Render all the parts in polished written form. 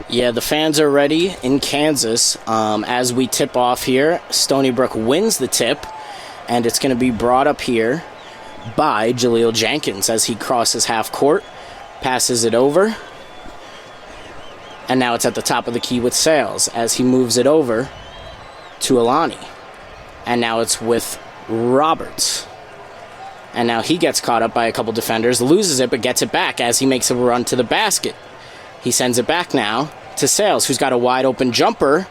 Yeah, the fans are ready in Kansas. As we tip off here, Stony Brook wins the tip, and it's going to be brought up here by Jaleel Jenkins as he crosses half court, passes it over, and now it's at the top of the key with Sales as he moves it over to Alani. And now it's with Roberts. And now he gets caught up by a couple defenders, loses it, but gets it back as he makes a run to the basket. He sends it back now to Sales, who's got a wide open jumper,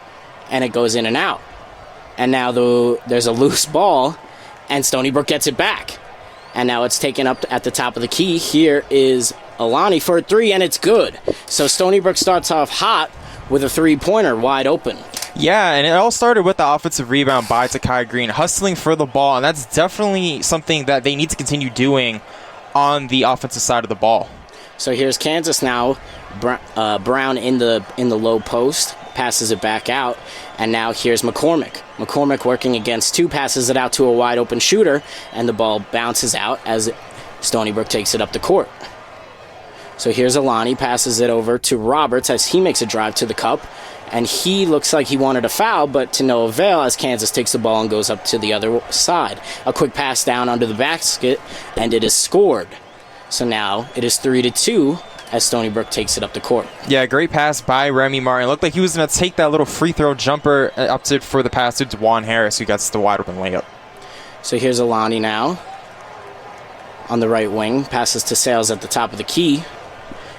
and it goes in and out. And now there's a loose ball, and Stony Brook gets it back. And now it's taken up at the top of the key. Here is Alani for a three, and it's good. So Stony Brook starts off hot with a three-pointer wide open. Yeah, and it all started with the offensive rebound by Takai Green, hustling for the ball, and that's definitely something that they need to continue doing on the offensive side of the ball. So here's Kansas now. Brown in the low post, passes it back out, and now here's McCormick. McCormick working against two, passes it out to a wide open shooter, and the ball bounces out as Stony Brook takes it up the court. So here's Alani, passes it over to Roberts as he makes a drive to the cup, and he looks like he wanted a foul, but to no avail as Kansas takes the ball and goes up to the other side. A quick pass down under the basket, and it is scored. So now it is 3-2 as Stony Brook takes it up the court. Yeah, great pass by Remy Martin. Looked like he was going to take that little free throw jumper up to for the pass to Juan Harris, who gets the wide open layup. So here's Alani now on the right wing, passes to Sales at the top of the key,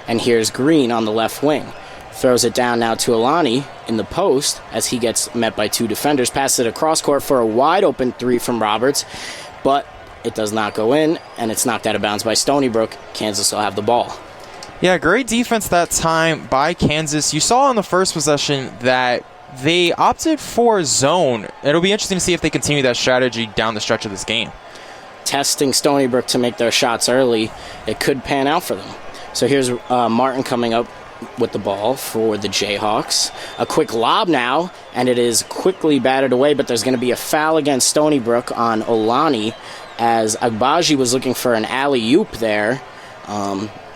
and here's Green on the left wing. Throws it down now to Alani in the post as he gets met by two defenders, passes it across court for a wide open three from Roberts, but it does not go in, and it's knocked out of bounds by Stony Brook. Kansas will have the ball. Yeah, great defense that time by Kansas. You saw on the first possession that they opted for zone. It'll be interesting to see if they continue that strategy down the stretch of this game. Testing Stony Brook to make their shots early. It could pan out for them. So here's Martin coming up with the ball for the Jayhawks. A quick lob now, and it is quickly batted away, but there's going to be a foul against Stony Brook on Alani as Agbaji was looking for an alley-oop there.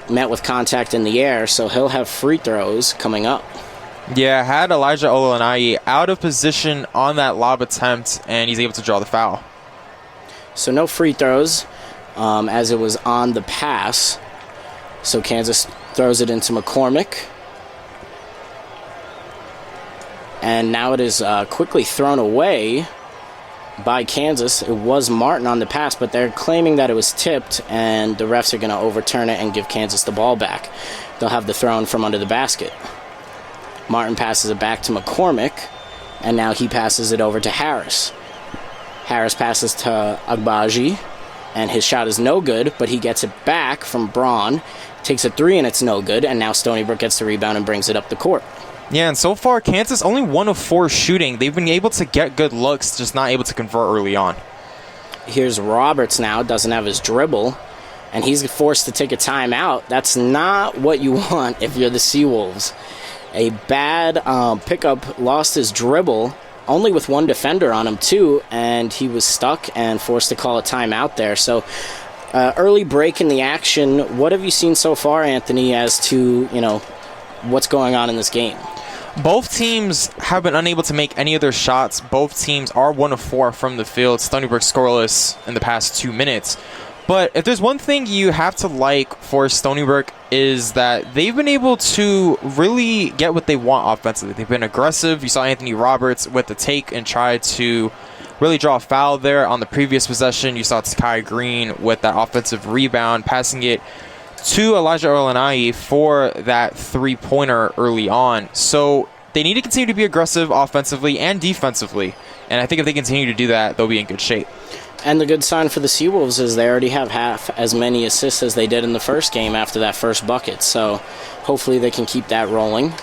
Met with contact in the air, so he'll have free throws coming up. Yeah, had Elijah Olaniyi out of position on that lob attempt, and he's able to draw the foul. So no free throws as it was on the pass. So Kansas throws it into McCormick. And now it is quickly thrown away by Kansas. It was Martin on the pass, but they're claiming that it was tipped, and the refs are going to overturn it and give Kansas the ball back. They'll have the throw in from under the basket. Martin passes it back to McCormick, and now he passes it over to Harris. Harris passes to Agbaji, and his shot is no good, but he gets it back from Braun, takes a three, and it's no good, and now Stony Brook gets the rebound and brings it up the court. Yeah, and so far, Kansas only 1 of 4 shooting. They've been able to get good looks, just not able to convert early on. Here's Roberts now, doesn't have his dribble, and he's forced to take a timeout. That's not what you want if you're the Seawolves. A bad pickup, lost his dribble, only with one defender on him too, and he was stuck and forced to call a timeout there. So early break in the action. What have you seen so far, Anthony, as to, what's going on in this game? Both teams have been unable to make any of their shots. Both teams are 1 of 4 from the field. Stony Brook scoreless in the past 2 minutes. But if there's one thing you have to like for Stony Brook is that they've been able to really get what they want offensively. They've been aggressive. You saw Anthony Roberts with the take and try to really draw a foul there on the previous possession. You saw Takai Green with that offensive rebound, passing it to Elijah Olaniyi for that three-pointer early on. So they need to continue to be aggressive offensively and defensively. And I think if they continue to do that, they'll be in good shape. And the good sign for the Seawolves is they already have half as many assists as they did in the first game after that first bucket. So hopefully they can keep that rolling.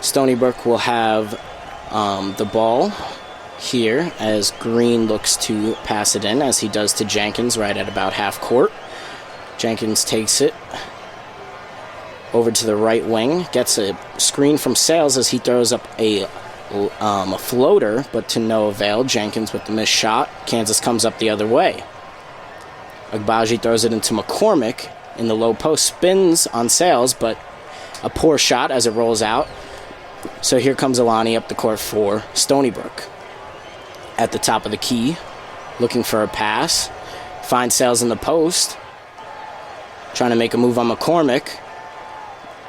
Stony Brook will have the ball here as Green looks to pass it in, as he does to Jenkins right at about half court. Jenkins takes it over to the right wing, gets a screen from Sales as he throws up a floater, but to no avail. Jenkins with the missed shot. Kansas comes up the other way. Agbaji throws it into McCormick in the low post, spins on Sales, but a poor shot as it rolls out. So here comes Alani up the court for Stony Brook. At the top of the key, looking for a pass. Finds Sales in the post. Trying to make a move on McCormick.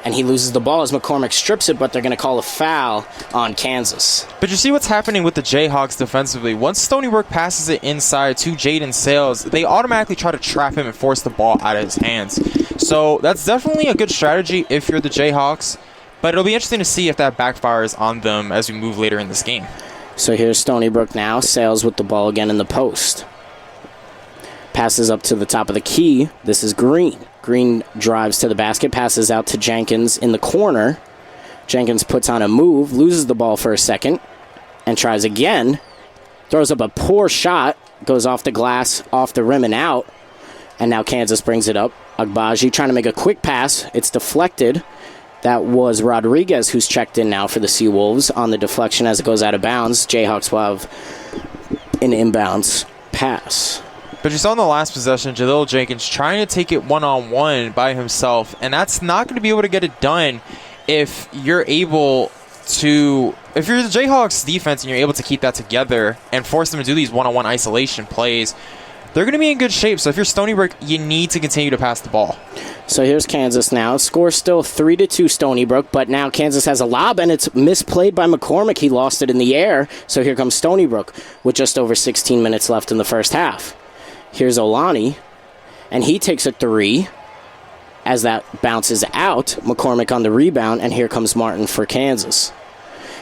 And he loses the ball as McCormick strips it, but they're going to call a foul on Kansas. But you see what's happening with the Jayhawks defensively. Once Stony Brook passes it inside to Jaden Sales, they automatically try to trap him and force the ball out of his hands. So that's definitely a good strategy if you're the Jayhawks, but it'll be interesting to see if that backfires on them as we move later in this game. So here's Stony Brook now. Sales with the ball again in the post. Passes up to the top of the key. This is Green. Green drives to the basket, passes out to Jenkins in the corner. Jenkins puts on a move, loses the ball for a second, and tries again. Throws up a poor shot, goes off the glass, off the rim and out. And now Kansas brings it up. Agbaji trying to make a quick pass. It's deflected. That was Rodriguez who's checked in now for the Seawolves on the deflection as it goes out of bounds. Jayhawks will have an inbounds pass. But you saw in the last possession, Jaleel Jenkins trying to take it one-on-one by himself, and that's not going to be able to get it done if you're able to... If you're the Jayhawks defense and you're able to keep that together and force them to do these one-on-one isolation plays, they're going to be in good shape. So if you're Stony Brook, you need to continue to pass the ball. So here's Kansas now. Score still 3-2 Stony Brook, but now Kansas has a lob, and it's misplayed by McCormick. He lost it in the air. So here comes Stony Brook with just over 16 minutes left in the first half. Here's Olani, and he takes a three as that bounces out. McCormick on the rebound, and here comes Martin for Kansas.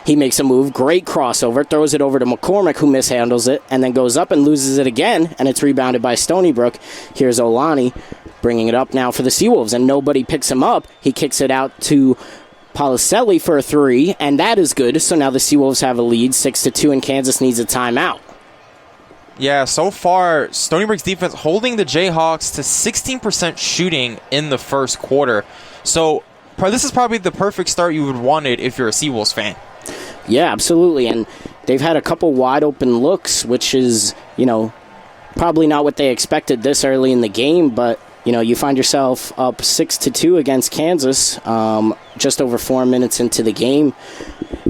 He makes a move, great crossover, throws it over to McCormick, who mishandles it, and then goes up and loses it again, and it's rebounded by Stony Brook. Here's Olani bringing it up now for the Seawolves, and nobody picks him up. He kicks it out to Policelli for a three, and that is good. So now the Seawolves have a lead, 6-2, and Kansas needs a timeout. Yeah, so far, Stony Brook's defense holding the Jayhawks to 16% shooting in the first quarter. So this is probably the perfect start you would wanted if you're a Seawolves fan. Yeah, absolutely. And they've had a couple wide open looks, which is, probably not what they expected this early in the game, but you find yourself up 6-2 against Kansas just over 4 minutes into the game.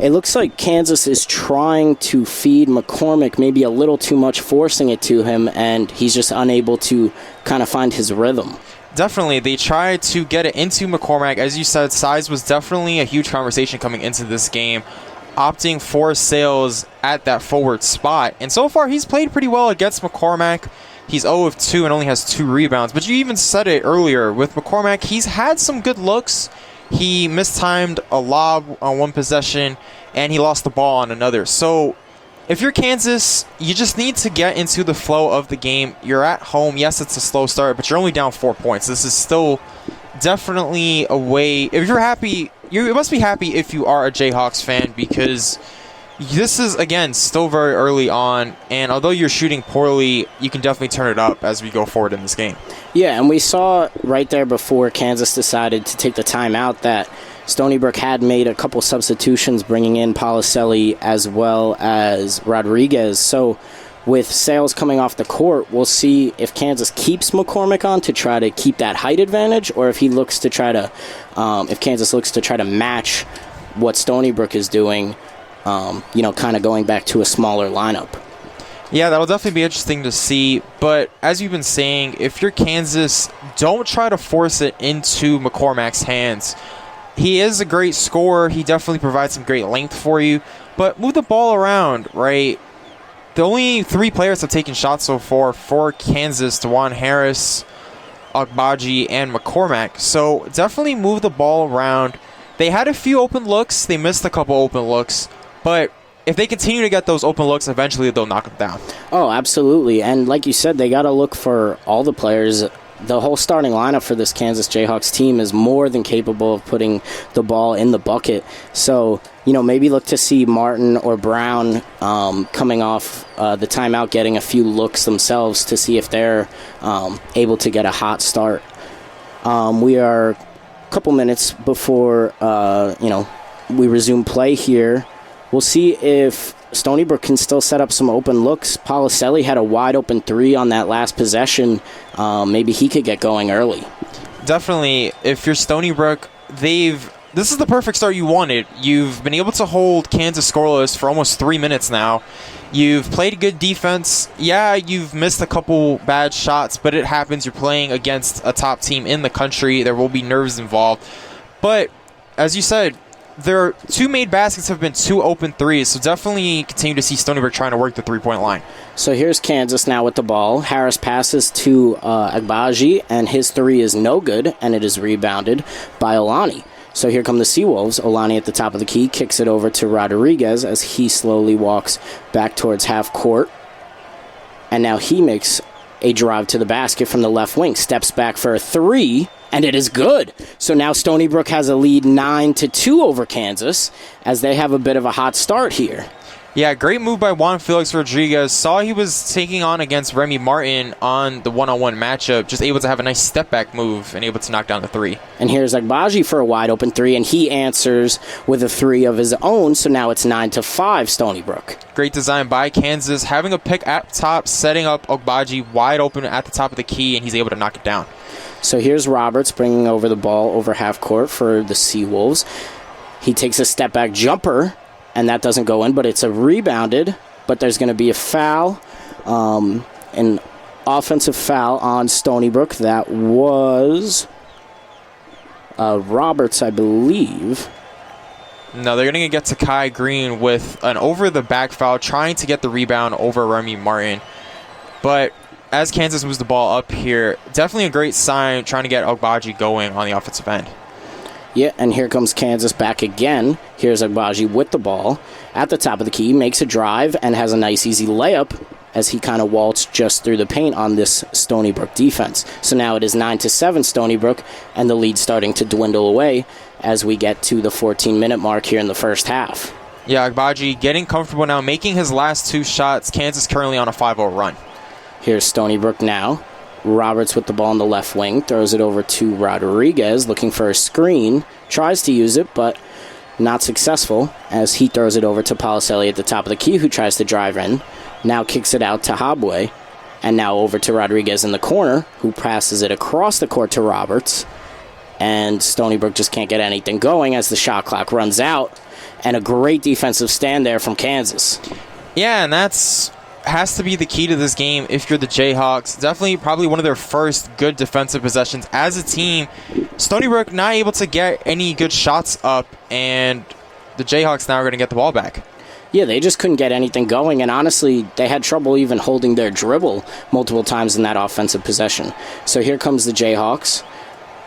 It looks like Kansas is trying to feed McCormick maybe a little too much, forcing it to him, and he's just unable to kind of find his rhythm. Definitely. They tried to get it into McCormack. As you said, size was definitely a huge conversation coming into this game, opting for Sales at that forward spot. And so far, he's played pretty well against McCormack. He's 0 of 2 and only has 2 rebounds. But you even said it earlier with McCormack. He's had some good looks. He mistimed a lob on one possession, and he lost the ball on another. So if you're Kansas, you just need to get into the flow of the game. You're at home. Yes, it's a slow start, but you're only down 4 points. This is still definitely a way. If you're happy, you must be happy if you are a Jayhawks fan, because this is, again, still very early on, and although you're shooting poorly, you can definitely turn it up as we go forward in this game. Yeah, and we saw right there before Kansas decided to take the timeout that Stony Brook had made a couple substitutions, bringing in Policelli as well as Rodriguez. So with Sales coming off the court, we'll see if Kansas keeps McCormick on to try to keep that height advantage, or if he looks to try to, if Kansas looks to try to match what Stony Brook is doing. Kind of going back to a smaller lineup. Yeah, that'll definitely be interesting to see. But as you've been saying, if you're Kansas, don't try to force it into McCormack's hands. He is a great scorer. He definitely provides some great length for you. But move the ball around, right? The only 3 players have taken shots so far for Kansas: DeJuan Harris, Agbaji, and McCormack. So definitely move the ball around. They had a few open looks. They missed a couple open looks. But if they continue to get those open looks, eventually they'll knock them down. Oh, absolutely. And like you said, they got to look for all the players. The whole starting lineup for this Kansas Jayhawks team is more than capable of putting the ball in the bucket. So, maybe look to see Martin or Brown coming off the timeout, getting a few looks themselves to see if they're able to get a hot start. We are a couple minutes before, we resume play here. We'll see if Stony Brook can still set up some open looks. Policelli had a wide open 3 on that last possession. Maybe he could get going early. Definitely. If you're Stony Brook, they've this is the perfect start you wanted. You've been able to hold Kansas scoreless for almost 3 minutes now. You've played good defense. Yeah, you've missed a couple bad shots, but it happens. You're playing against a top team in the country. There will be nerves involved. But, as you said, their 2 made baskets have been 2 open threes, so definitely continue to see Stony Brook trying to work the three-point line. So here's Kansas now with the ball. Harris passes to Agbaji, and his 3 is no good, and it is rebounded by Olani. So here come the Seawolves. Olani at the top of the key kicks it over to Rodriguez as he slowly walks back towards half court. And now he makes a drive to the basket from the left wing. Steps back for a 3, and it is good. So now Stony Brook has a lead 9-2 over Kansas as they have a bit of a hot start here. Yeah, great move by Juan Felix Rodriguez. Saw he was taking on against Remy Martin on the one-on-one matchup. Just able to have a nice step-back move and able to knock down the 3. And here's Agbaji for a wide-open 3, and he answers with a 3 of his own, so now it's 9-5 Stony Brook. Great design by Kansas, having a pick at top, setting up Agbaji wide open at the top of the key, and he's able to knock it down. So here's Roberts bringing over the ball over half court for the Seawolves. He takes a step-back jumper, and that doesn't go in, but it's a rebounded, but there's going to be a foul, an offensive foul on Stony Brook. That was Roberts, I believe. No, they're going to get to Kai Green with an over-the-back foul, trying to get the rebound over Remy Martin. But as Kansas moves the ball up here, definitely a great sign trying to get Agbaji going on the offensive end. Yeah, and here comes Kansas back again. Here's Agbaji with the ball at the top of the key, makes a drive, and has a nice easy layup as he kind of waltzed just through the paint on this Stony Brook defense. So now it is 9-7 Stony Brook, and the lead starting to dwindle away as we get to the 14-minute mark here in the first half. Yeah, Agbaji getting comfortable now, making his last 2 shots. Kansas currently on a 5-0 run. Here's Stony Brook now. Roberts with the ball on the left wing, throws it over to Rodriguez, looking for a screen, tries to use it, but not successful, as he throws it over to Policelli at the top of the key, who tries to drive in, now kicks it out to Habwe, and now over to Rodriguez in the corner, who passes it across the court to Roberts, and Stony Brook just can't get anything going as the shot clock runs out, and a great defensive stand there from Kansas. Yeah, and that's has to be the key to this game if you're the Jayhawks. Definitely probably one of their first good defensive possessions as a team. Stony Brook not able to get any good shots up, and the Jayhawks now are going to get the ball back. Yeah, they just couldn't get anything going, and honestly, they had trouble even holding their dribble multiple times in that offensive possession. So here comes the Jayhawks.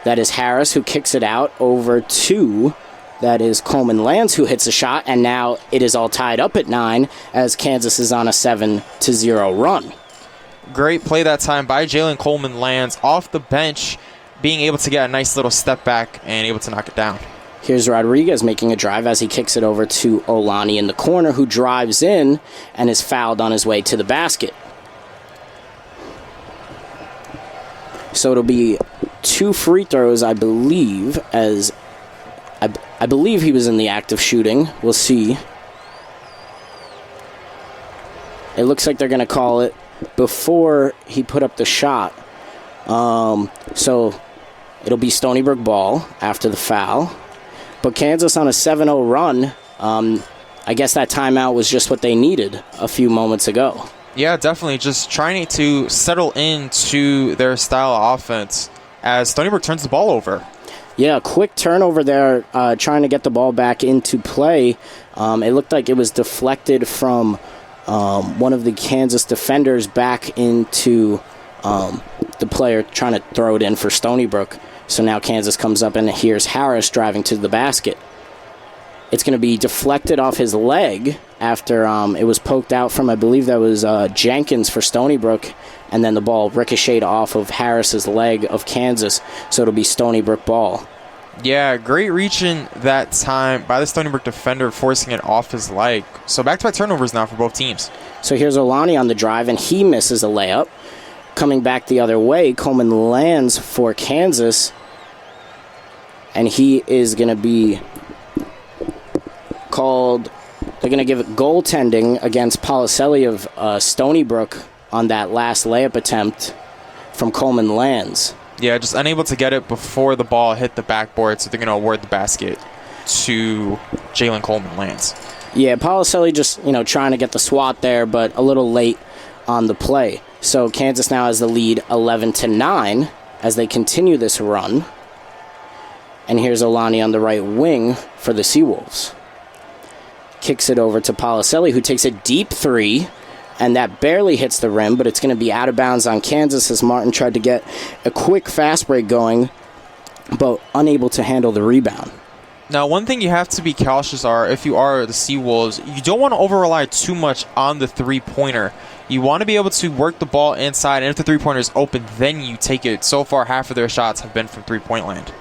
That is Harris, who kicks it out over to... That is Coleman Lands, who hits a shot, and now it is all tied up at 9 as Kansas is on a 7-0 run. Great play that time by Jalen Coleman Lands off the bench, being able to get a nice little step back and able to knock it down. Here's Rodriguez making a drive as he kicks it over to Olani in the corner, who drives in and is fouled on his way to the basket. So it'll be 2 free throws, I believe, as... I believe he was in the act of shooting. We'll see. It looks like they're going to call it before he put up the shot. So it'll be Stony Brook ball after the foul. But Kansas on a 7-0 run. I guess that timeout was just what they needed a few moments ago. Yeah, definitely. Just trying to settle into their style of offense as Stony Brook turns the ball over. Yeah, quick turnover there, trying to get the ball back into play. It looked like it was deflected from one of the Kansas defenders back into the player trying to throw it in for Stony Brook. So now Kansas comes up, and here's Harris driving to the basket. It's going to be deflected off his leg after it was poked out from, I believe that was Jenkins for Stony Brook, and then the ball ricocheted off of Harris's leg of Kansas, so it'll be Stony Brook ball. Yeah, great reaching that time by the Stony Brook defender, forcing it off his leg. So back-to-back turnovers now for both teams. So here's Olani on the drive, and he misses a layup. Coming back the other way, Coleman lands for Kansas, and he is going to be called... They're going to give it goaltending against Policelli of Stony Brook on that last layup attempt from Coleman Lands. Yeah, just unable to get it before the ball hit the backboard, so they're going to award the basket. to Jalen Coleman lands. Yeah, Policelli just, trying to get the swat there, but a little late on the play. So Kansas now has the lead 11-9 as they continue this run. And here's Olani on the right wing for the Seawolves. Kicks it over to Policelli, who takes a deep three, and that barely hits the rim, but it's going to be out of bounds on Kansas as Martin tried to get a quick fast break going, but unable to handle the rebound. Now, one thing you have to be cautious if you are the Seawolves, you don't want to over-rely too much on the three-pointer. You want to be able to work the ball inside, and if the three-pointer is open, then you take it. So far, half of their shots have been from three-point land.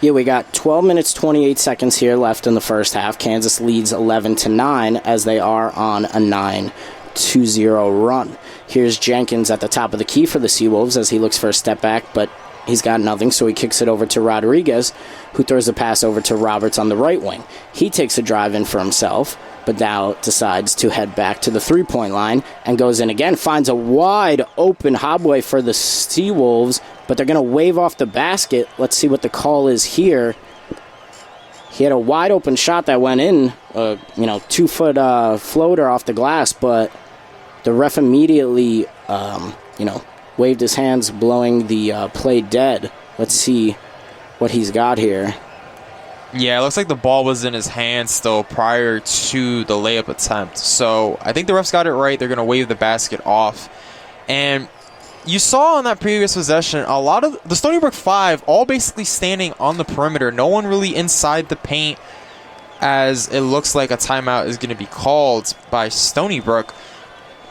Yeah, we got 12 minutes, 28 seconds here left in the first half. Kansas leads 11-9 as they are on a 9-2-0 run. Here's Jenkins at the top of the key for the Seawolves as he looks for a step back, but he's got nothing, so he kicks it over to Rodriguez, who throws the pass over to Roberts on the right wing. He takes a drive in for himself, but now decides to head back to the three-point line and goes in again, finds a wide open hobway for the Seawolves, but they're going to wave off the basket. Let's see what the call is here. He had a wide open shot that went in, 2-foot floater off the glass, but the ref immediately, waved his hands, blowing the play dead. Let's see what he's got here. Yeah, it looks like the ball was in his hand still prior to the layup attempt. So I think the refs got it right. They're going to wave the basket off. And you saw on that previous possession, a lot of the Stony Brook 5 all basically standing on the perimeter. No one really inside the paint, as it looks like a timeout is going to be called by Stony Brook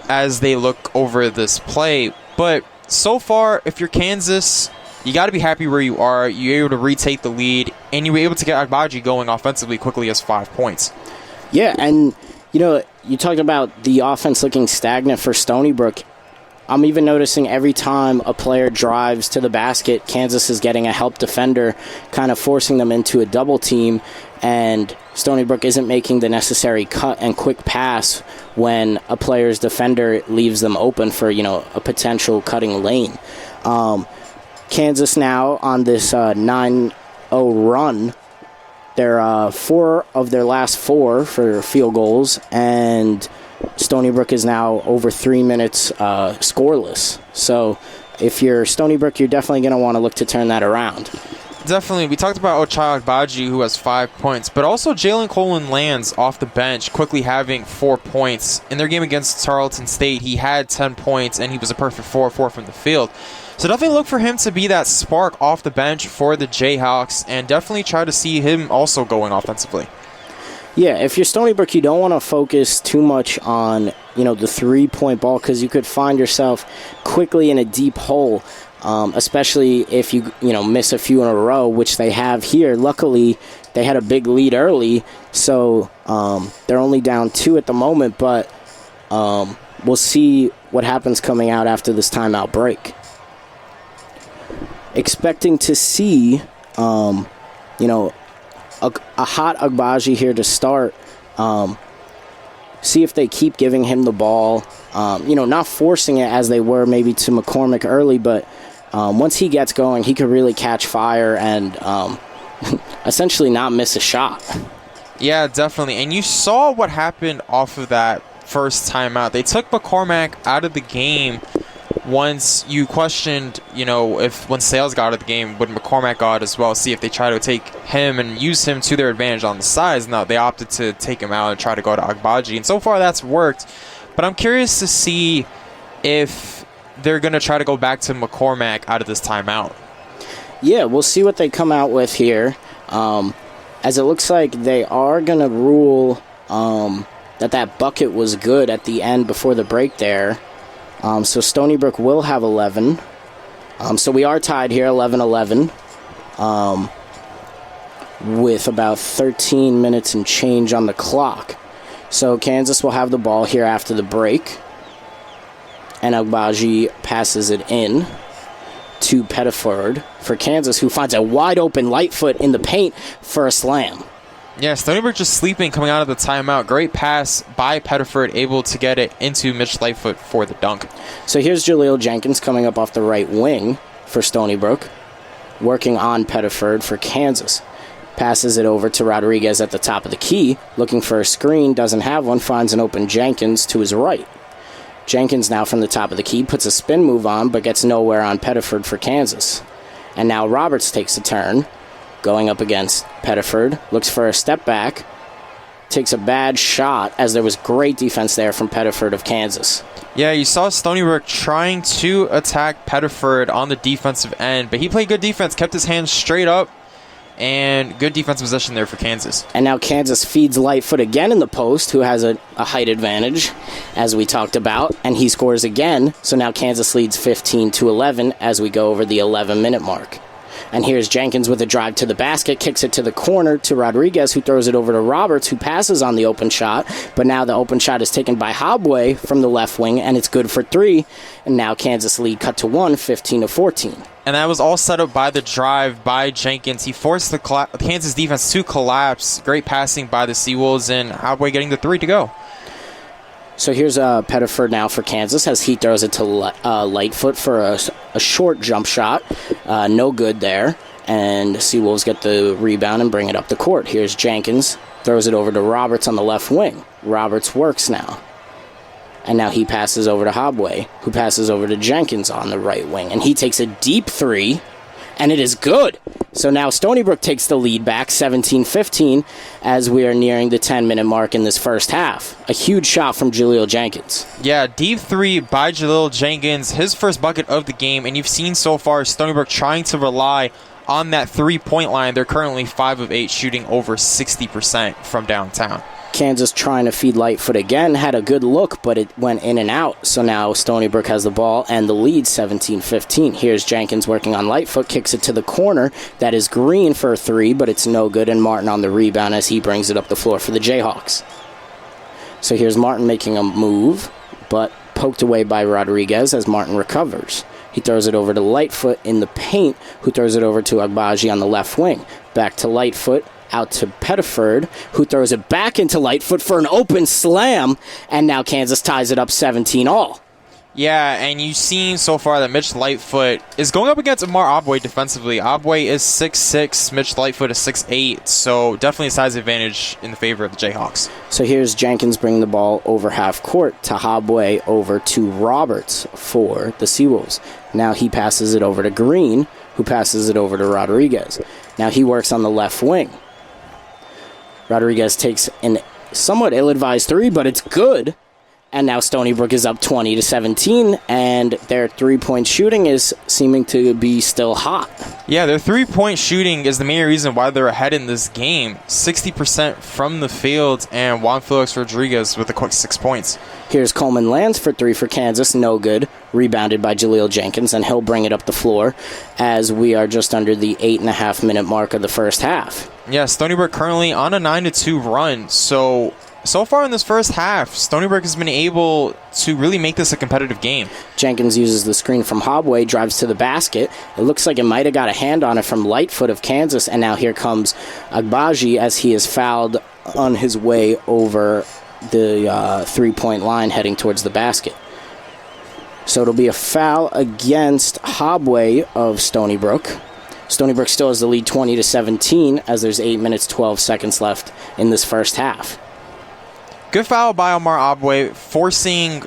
as they look over this play. But so far, if you're Kansas, you got to be happy where you are. You're able to retake the lead, and you were able to get Agbaji going offensively quickly as 5 points. Yeah, and, you talked about the offense looking stagnant for Stony Brook. I'm even noticing every time a player drives to the basket, Kansas is getting a help defender, kind of forcing them into a double team, and Stony Brook isn't making the necessary cut and quick pass when a player's defender leaves them open for, a potential cutting lane. Kansas now on this 9-0 run. They're 4 of their last 4 for field goals, and Stony Brook is now over 3 minutes scoreless. So if you're Stony Brook, you're definitely going to want to look to turn that around. Definitely. We talked about Ochai Agbaji, who has 5 points, but also Jalen Coleman lands off the bench, quickly having 4 points. In their game against Tarleton State, he had 10 points, and he was a perfect 4-4 from the field. So definitely look for him to be that spark off the bench for the Jayhawks, and definitely try to see him also going offensively. Yeah, if you're Stony Brook, you don't want to focus too much on, the three-point ball, because you could find yourself quickly in a deep hole, especially if you miss a few in a row, which they have here. Luckily, they had a big lead early, so they're only down 2 at the moment, but we'll see what happens coming out after this timeout break. Expecting to see, a hot Agbaji here to start. See if they keep giving him the ball. Not forcing it as they were maybe to McCormick early, but once he gets going, he could really catch fire and essentially not miss a shot. Yeah, definitely. And you saw what happened off of that first timeout. They took McCormack out of the game. Once you questioned, if when Sales got out of the game, would McCormack go out as well, see if they try to take him and use him to their advantage on the sides. No, they opted to take him out and try to go to Agbaji. And so far, that's worked. But I'm curious to see if they're going to try to go back to McCormack out of this timeout. Yeah, we'll see what they come out with here. As it looks like they are going to rule that bucket was good at the end before the break there. So Stony Brook will have 11. So we are tied here, 11-11, with about 13 minutes and change on the clock. So Kansas will have the ball here after the break. And Agbaji passes it in to Pettiford for Kansas, who finds a wide-open Lightfoot in the paint for a slam. Yeah, Stony Brook just sleeping coming out of the timeout. Great pass by Pettiford, able to get it into Mitch Lightfoot for the dunk. So here's Jaleel Jenkins coming up off the right wing for Stony Brook, working on Pettiford for Kansas. passes it over to Rodriguez at the top of the key, looking for a screen, doesn't have one, finds an open Jenkins to his right. Jenkins now from the top of the key puts a spin move on, but gets nowhere on Pettiford for Kansas. And now Roberts takes a turn, going up against Pettiford, looks for a step back, takes a bad shot, as there was great defense there from Pettiford of Kansas. Yeah, you saw Stony Brook trying to attack Pettiford on the defensive end, but he played good defense, kept his hands straight up, and good defensive possession there for Kansas. And now Kansas feeds Lightfoot again in the post, who has a height advantage, as we talked about, and he scores again. So now Kansas leads 15-11 as we go over the 11-minute mark. And here's Jenkins with a drive to the basket, kicks it to the corner to Rodriguez, who throws it over to Roberts, who passes on the open shot. But now the open shot is taken by Hobway from the left wing, and it's good for 3. And now Kansas lead cut to 1, 15-14. And that was all set up by the drive by Jenkins. He forced the Kansas defense to collapse. Great passing by the Seawolves, and Hobway getting the 3 to go. So here's Pettiford now for Kansas as he throws it to Lightfoot for a short jump shot. No good there. And Seawolves get the rebound and bring it up the court. Here's Jenkins. Throws it over to Roberts on the left wing. Roberts works now. And now he passes over to Hobway, who passes over to Jenkins on the right wing. And he takes a deep 3, and it is good. So now Stony Brook takes the lead back, 17-15, as we are nearing the 10-minute mark in this first half. A huge shot from Jaleel Jenkins. Yeah, deep 3 by Jaleel Jenkins, his first bucket of the game. And you've seen so far Stony Brook trying to rely on that 3-point line. They're currently 5 of 8, shooting over 60% from downtown. Kansas trying to feed Lightfoot again, had a good look, but it went in and out. So now Stony Brook has the ball and the lead, 17-15. Here's Jenkins working on Lightfoot, kicks it to the corner. That is Green for a 3, but it's no good, and Martin on the rebound as he brings it up the floor for the Jayhawks. So here's Martin making a move, but poked away by Rodriguez as Martin recovers. He throws it over to Lightfoot in the paint, who throws it over to Agbaji on the left wing. Back to Lightfoot. Out to Pettiford, who throws it back into Lightfoot for an open slam, and now Kansas ties it up 17-all. Yeah, and you've seen so far that Mitch Lightfoot is going up against Amar Abway defensively. Abway is 6'6", Mitch Lightfoot is 6'8", so definitely a size advantage in the favor of the Jayhawks. So here's Jenkins bringing the ball over half court to Hobway over to Roberts for the Seawolves. Now he passes it over to Green, who passes it over to Rodriguez. Now he works on the left wing. Rodriguez takes an somewhat ill-advised 3, but it's good. And now Stony Brook is up 20-17, and their 3-point shooting is seeming to be still hot. Yeah, their 3-point shooting is the main reason why they're ahead in this game. 60% from the field, and Juan Felix Rodriguez with a quick 6 points. Here's Coleman lands for 3 for Kansas, no good. Rebounded by Jaleel Jenkins, and he'll bring it up the floor as we are just under the 8.5-minute mark of the first half. Yeah, Stony Brook currently on a 9-2 run, So far in this first half, Stony Brook has been able to really make this a competitive game. Jenkins uses the screen from Hobway, drives to the basket. It looks like it might have got a hand on it from Lightfoot of Kansas, and now here comes Agbaji as he is fouled on his way over the 3-point line heading towards the basket. So it'll be a foul against Hobway of Stony Brook. Stony Brook still has the lead 20-17 as there's 8 minutes, 12 seconds left in this first half. Good foul by Omar Abway, forcing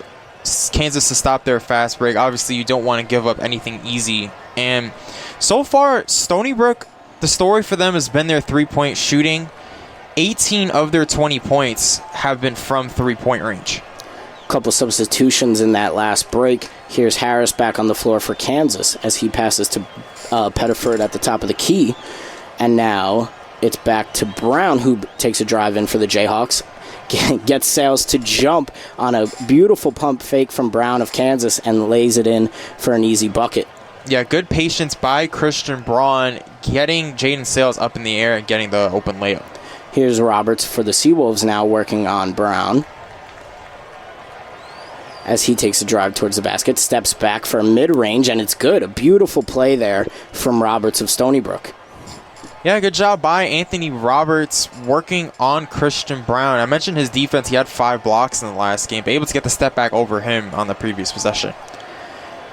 Kansas to stop their fast break. Obviously, you don't want to give up anything easy. And so far, Stony Brook, the story for them has been their 3-point shooting. 18 of their 20 points have been from 3-point range. Couple substitutions in that last break. Here's Harris back on the floor for Kansas as he passes to Pettiford at the top of the key. And now it's back to Brown, who takes a drive in for the Jayhawks. Gets Sales to jump on a beautiful pump fake from Brown of Kansas and lays it in for an easy bucket. Yeah, good patience by Christian Braun, getting Jaden Sales up in the air and getting the open layup. Here's Roberts for the Seawolves now working on Brown. As he takes a drive towards the basket, steps back for a mid-range, and it's good. A beautiful play there from Roberts of Stony Brook. Yeah, good job by Anthony Roberts working on Christian Brown. I mentioned his defense. He had 5 blocks in the last game, but able to get the step back over him on the previous possession.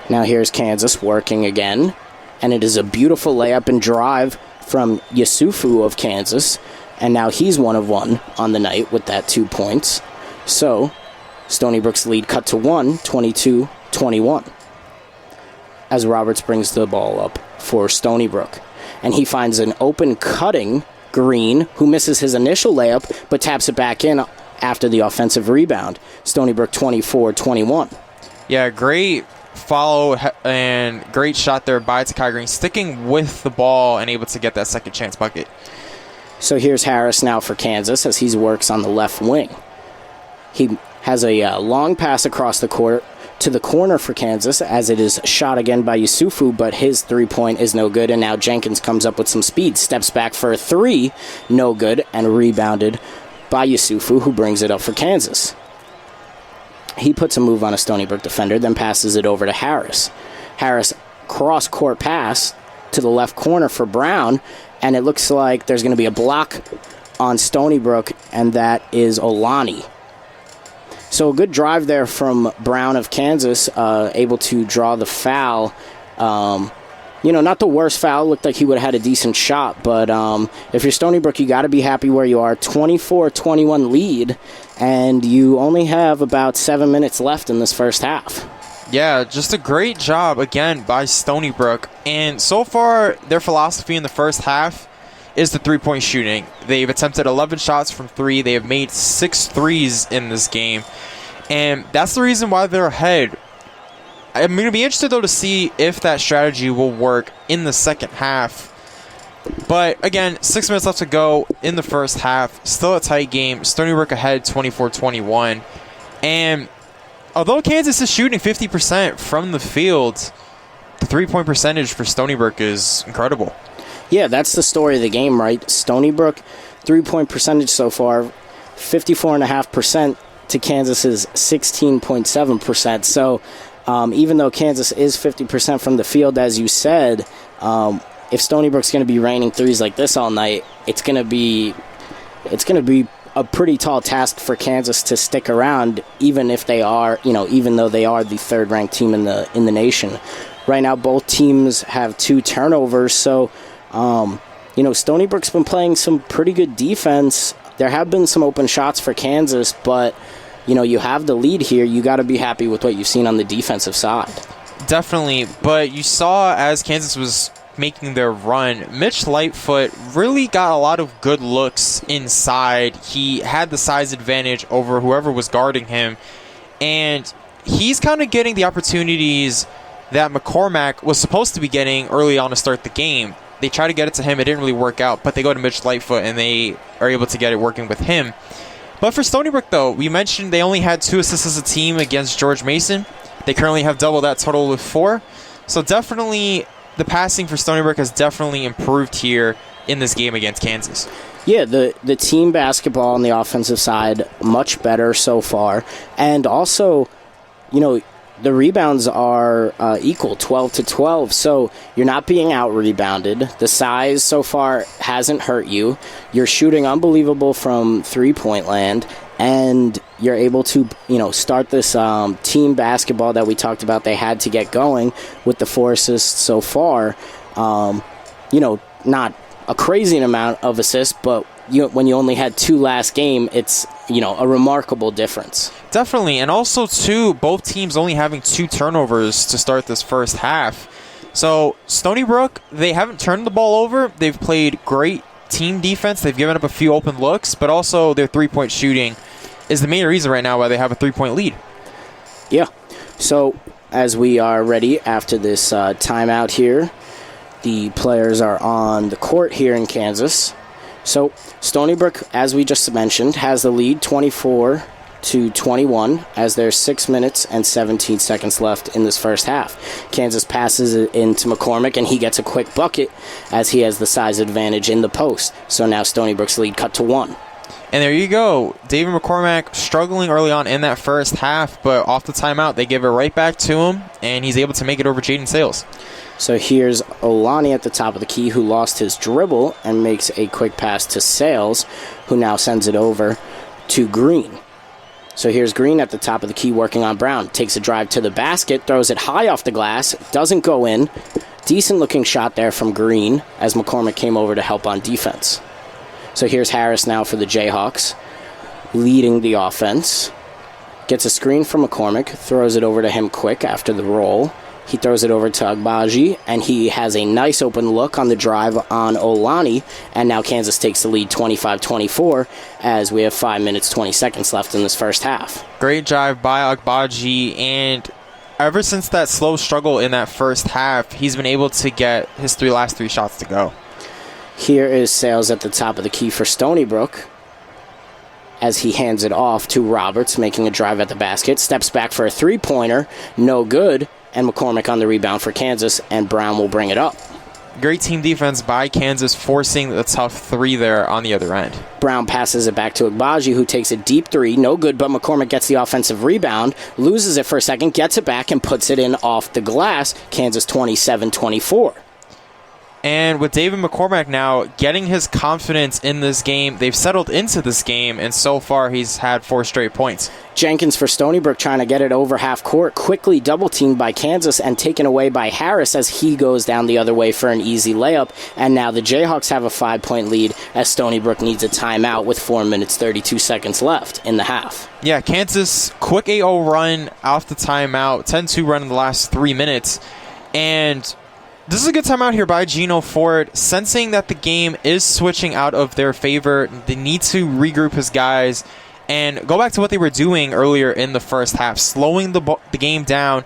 Now here's Kansas working again, and it is a beautiful layup and drive from Yusufu of Kansas, and now he's 1 of 1 on the night with that 2 points. So Stony Brook's lead cut to 1, 22-21. As Roberts brings the ball up for Stony Brook, and he finds an open cutting Green, who misses his initial layup but taps it back in after the offensive rebound. Stony Brook 24-21. Yeah, great follow and great shot there by Takai Green, sticking with the ball and able to get that second chance bucket. So here's Harris now for Kansas as he works on the left wing. He has a long pass across the court to the corner for Kansas as it is shot again by Yusufu, but his three-point is no good, and now Jenkins comes up with some speed, steps back for a three, no good, and rebounded by Yusufu, who brings it up for Kansas. He puts a move on a Stony Brook defender, then passes it over to Harris. Harris cross-court pass to the left corner for Brown, and it looks like there's going to be a block on Stony Brook, and that is Olani. So a good drive there from Brown of Kansas, able to draw the foul. Not the worst foul. Looked like he would have had a decent shot, but if you're Stony Brook, you got to be happy where you are. 24-21 lead, and you only have about 7 minutes left in this first half. Yeah, just a great job, again, by Stony Brook. And so far, their philosophy in the first half is the three-point shooting. They've attempted 11 shots from three. They have made 6 threes in this game. And that's the reason why they're ahead. I'm going to be interested, though, to see if that strategy will work in the second half. But, again, 6 minutes left to go in the first half. Still a tight game. Stony Brook ahead 24-21. And although Kansas is shooting 50% from the field, the three-point percentage for Stony Brook is incredible. Yeah, that's the story of the game, right? Stony Brook, three-point percentage so far, 54.5% to Kansas's 16.7%. So even though Kansas is 50% from the field, as you said, if Stony Brook's going to be raining threes like this all night, it's going to be a pretty tall task for Kansas to stick around, even if they are, even though they are the third-ranked team in the nation. Right now, both teams have 2 turnovers, so Stony Brook's been playing some pretty good defense. There have been some open shots for Kansas, but you have the lead here. You got to be happy with what you've seen on the defensive side. Definitely, but you saw as Kansas was making their run, Mitch Lightfoot really got a lot of good looks inside. He had the size advantage over whoever was guarding him, and he's kind of getting the opportunities that McCormack was supposed to be getting early on to start the game. They try to get it to him. It didn't really work out, but they go to Mitch Lightfoot, and they are able to get it working with him. But for Stony Brook, though, we mentioned they only had 2 assists as a team against George Mason. They currently have double that total with 4. So definitely the passing for Stony Brook has definitely improved here in this game against Kansas. Yeah, the team basketball on the offensive side, much better so far. And also, the rebounds are equal, 12-12, so you're not being out-rebounded. The size so far hasn't hurt you. You're shooting unbelievable from three-point land, and you're able to, start this team basketball that we talked about they had to get going with the 4 assists so far. Not a crazy amount of assists, but when you only had 2 last game, it's a remarkable difference. Definitely, and also too, both teams only having 2 turnovers to start this first half. So Stony Brook, they haven't turned the ball over. They've played great team defense. They've given up a few open looks, but also their three-point shooting is the main reason right now why they have a 3-point lead. Yeah. So as we are ready after this timeout here, the players are on the court here in Kansas. So Stony Brook, as we just mentioned, has the lead 24-21 as there's 6 minutes and 17 seconds left in this first half. Kansas passes it into McCormack, and he gets a quick bucket as he has the size advantage in the post. So now Stony Brook's lead cut to 1. And there you go. David McCormack struggling early on in that first half, but off the timeout, they give it right back to him, and he's able to make it over Jaden Sales. So here's Olani at the top of the key, who lost his dribble and makes a quick pass to Sales, who now sends it over to Green. So here's Green at the top of the key working on Brown. Takes a drive to the basket, throws it high off the glass, doesn't go in. Decent looking shot there from Green as McCormick came over to help on defense. So here's Harris now for the Jayhawks, leading the offense. Gets a screen from McCormick, throws it over to him quick after the roll. He throws it over to Agbaji, and he has a nice open look on the drive on Olani, and now Kansas takes the lead 25-24 as we have 5 minutes, 20 seconds left in this first half. Great drive by Agbaji, and ever since that slow struggle in that first half, he's been able to get his last three shots to go. Here is Sales at the top of the key for Stony Brook as he hands it off to Roberts, making a drive at the basket, steps back for a three-pointer, no good, and McCormick on the rebound for Kansas, and Brown will bring it up. Great team defense by Kansas, forcing the tough three there on the other end. Brown passes it back to Agbaji, who takes a deep three, no good, but McCormick gets the offensive rebound, loses it for a second, gets it back, and puts it in off the glass. Kansas 27-24. And with David McCormack now getting his confidence in this game, they've settled into this game, and so far he's had 4 straight points. Jenkins for Stony Brook trying to get it over half court, quickly double-teamed by Kansas and taken away by Harris as he goes down the other way for an easy layup. And now the Jayhawks have a 5-point lead as Stony Brook needs a timeout with 4 minutes, 32 seconds left in the half. Yeah, Kansas, quick 8-0 run off the timeout, 10-2 run in the last 3 minutes, and this is a good timeout here by Gino Ford, sensing that the game is switching out of their favor. They need to regroup his guys and go back to what they were doing earlier in the first half, slowing the game down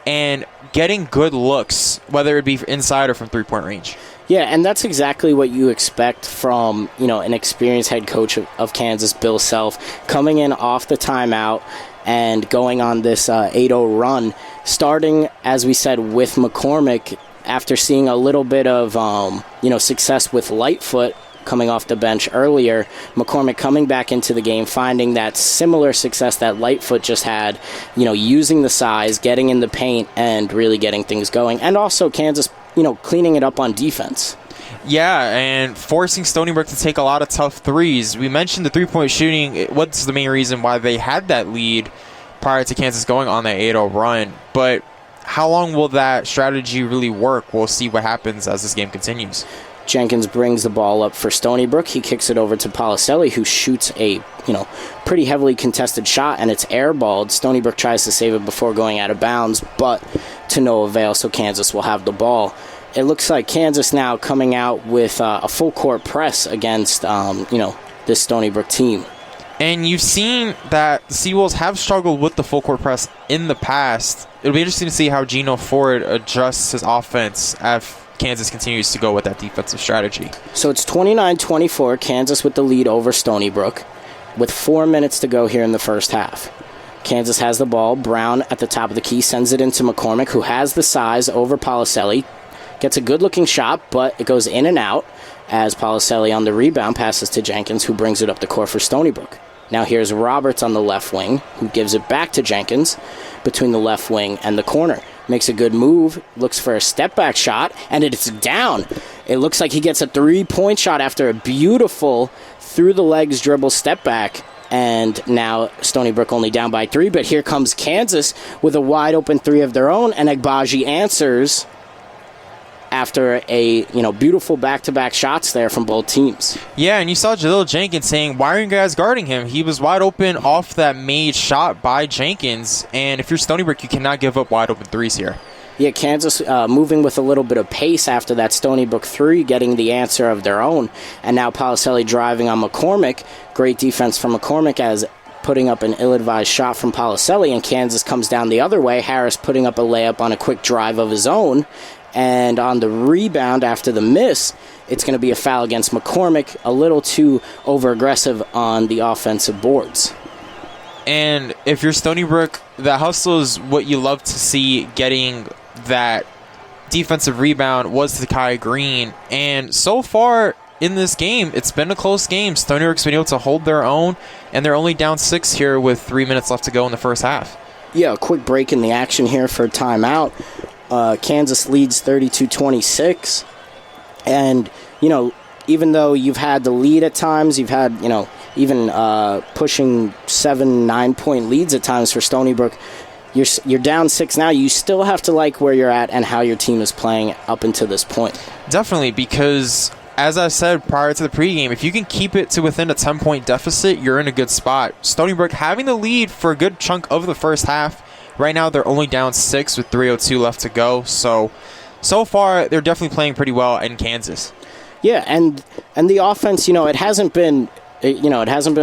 and getting good looks, whether it be inside or from three-point range. Yeah, and that's exactly what you expect from, an experienced head coach of Kansas, Bill Self, coming in off the timeout and going on this 8-0 run, starting, as we said, with McCormick after seeing a little bit of, success with Lightfoot coming off the bench earlier. McCormick coming back into the game, finding that similar success that Lightfoot just had, using the size, getting in the paint, and really getting things going. And also Kansas, cleaning it up on defense. Yeah, and forcing Stony Brook to take a lot of tough threes. We mentioned the three-point shooting. What's the main reason why they had that lead prior to Kansas going on that 8-0 run? But how long will that strategy really work? We'll see what happens as this game continues. Jenkins brings the ball up for Stony Brook. He kicks it over to Policelli, who shoots a, pretty heavily contested shot, and it's airballed. Stony Brook tries to save it before going out of bounds, but to no avail, so Kansas will have the ball. It looks like Kansas now coming out with a full court press against, this Stony Brook team. And you've seen that the Seawolves have struggled with the full court press in the past. It'll be interesting to see how Gino Ford adjusts his offense as Kansas continues to go with that defensive strategy. So it's 29-24, Kansas with the lead over Stony Brook, with 4 minutes to go here in the first half. Kansas has the ball. Brown at the top of the key sends it into McCormick, who has the size over Policelli. Gets a good-looking shot, but it goes in and out as Policelli on the rebound passes to Jenkins, who brings it up the court for Stony Brook. Now here's Roberts on the left wing, who gives it back to Jenkins between the left wing and the corner. Makes a good move, looks for a step-back shot, and it's down. It looks like he gets a three-point shot after a beautiful through-the-legs dribble step-back. And now Stony Brook only down by 3, but here comes Kansas with a wide-open 3 of their own, and Agbaji answers after a beautiful back-to-back shots there from both teams. Yeah, and you saw Jaleel Jenkins saying, why are you guys guarding him? He was wide open off that made shot by Jenkins, and if you're Stony Brook, you cannot give up wide open threes here. Yeah, Kansas moving with a little bit of pace after that Stony Brook 3, getting the answer of their own, and now Policelli driving on McCormick. Great defense from McCormick as putting up an ill-advised shot from Policelli, and Kansas comes down the other way. Harris putting up a layup on a quick drive of his own. And on the rebound after the miss, it's going to be a foul against McCormick, a little too over-aggressive on the offensive boards. And if you're Stony Brook, the hustle is what you love to see. Getting that defensive rebound was to Kai Green. And so far in this game, it's been a close game. Stony Brook's been able to hold their own, and they're only down 6 here with 3 minutes left to go in the first half. Yeah, a quick break in the action here for a timeout. Kansas leads 32-26, and even though you've had the lead at times, you've had even pushing 7-9 point leads at times for Stony Brook, you're down 6 now. You still have to like where you're at and how your team is playing up until this point. Definitely, because as I said prior to the pregame, if you can keep it to within a 10-point deficit, you're in a good spot. Stony Brook having the lead for a good chunk of the first half. Right now, they're only down 6 with 3:02 left to go. So far, they're definitely playing pretty well in Kansas. Yeah, and the offense, it hasn't been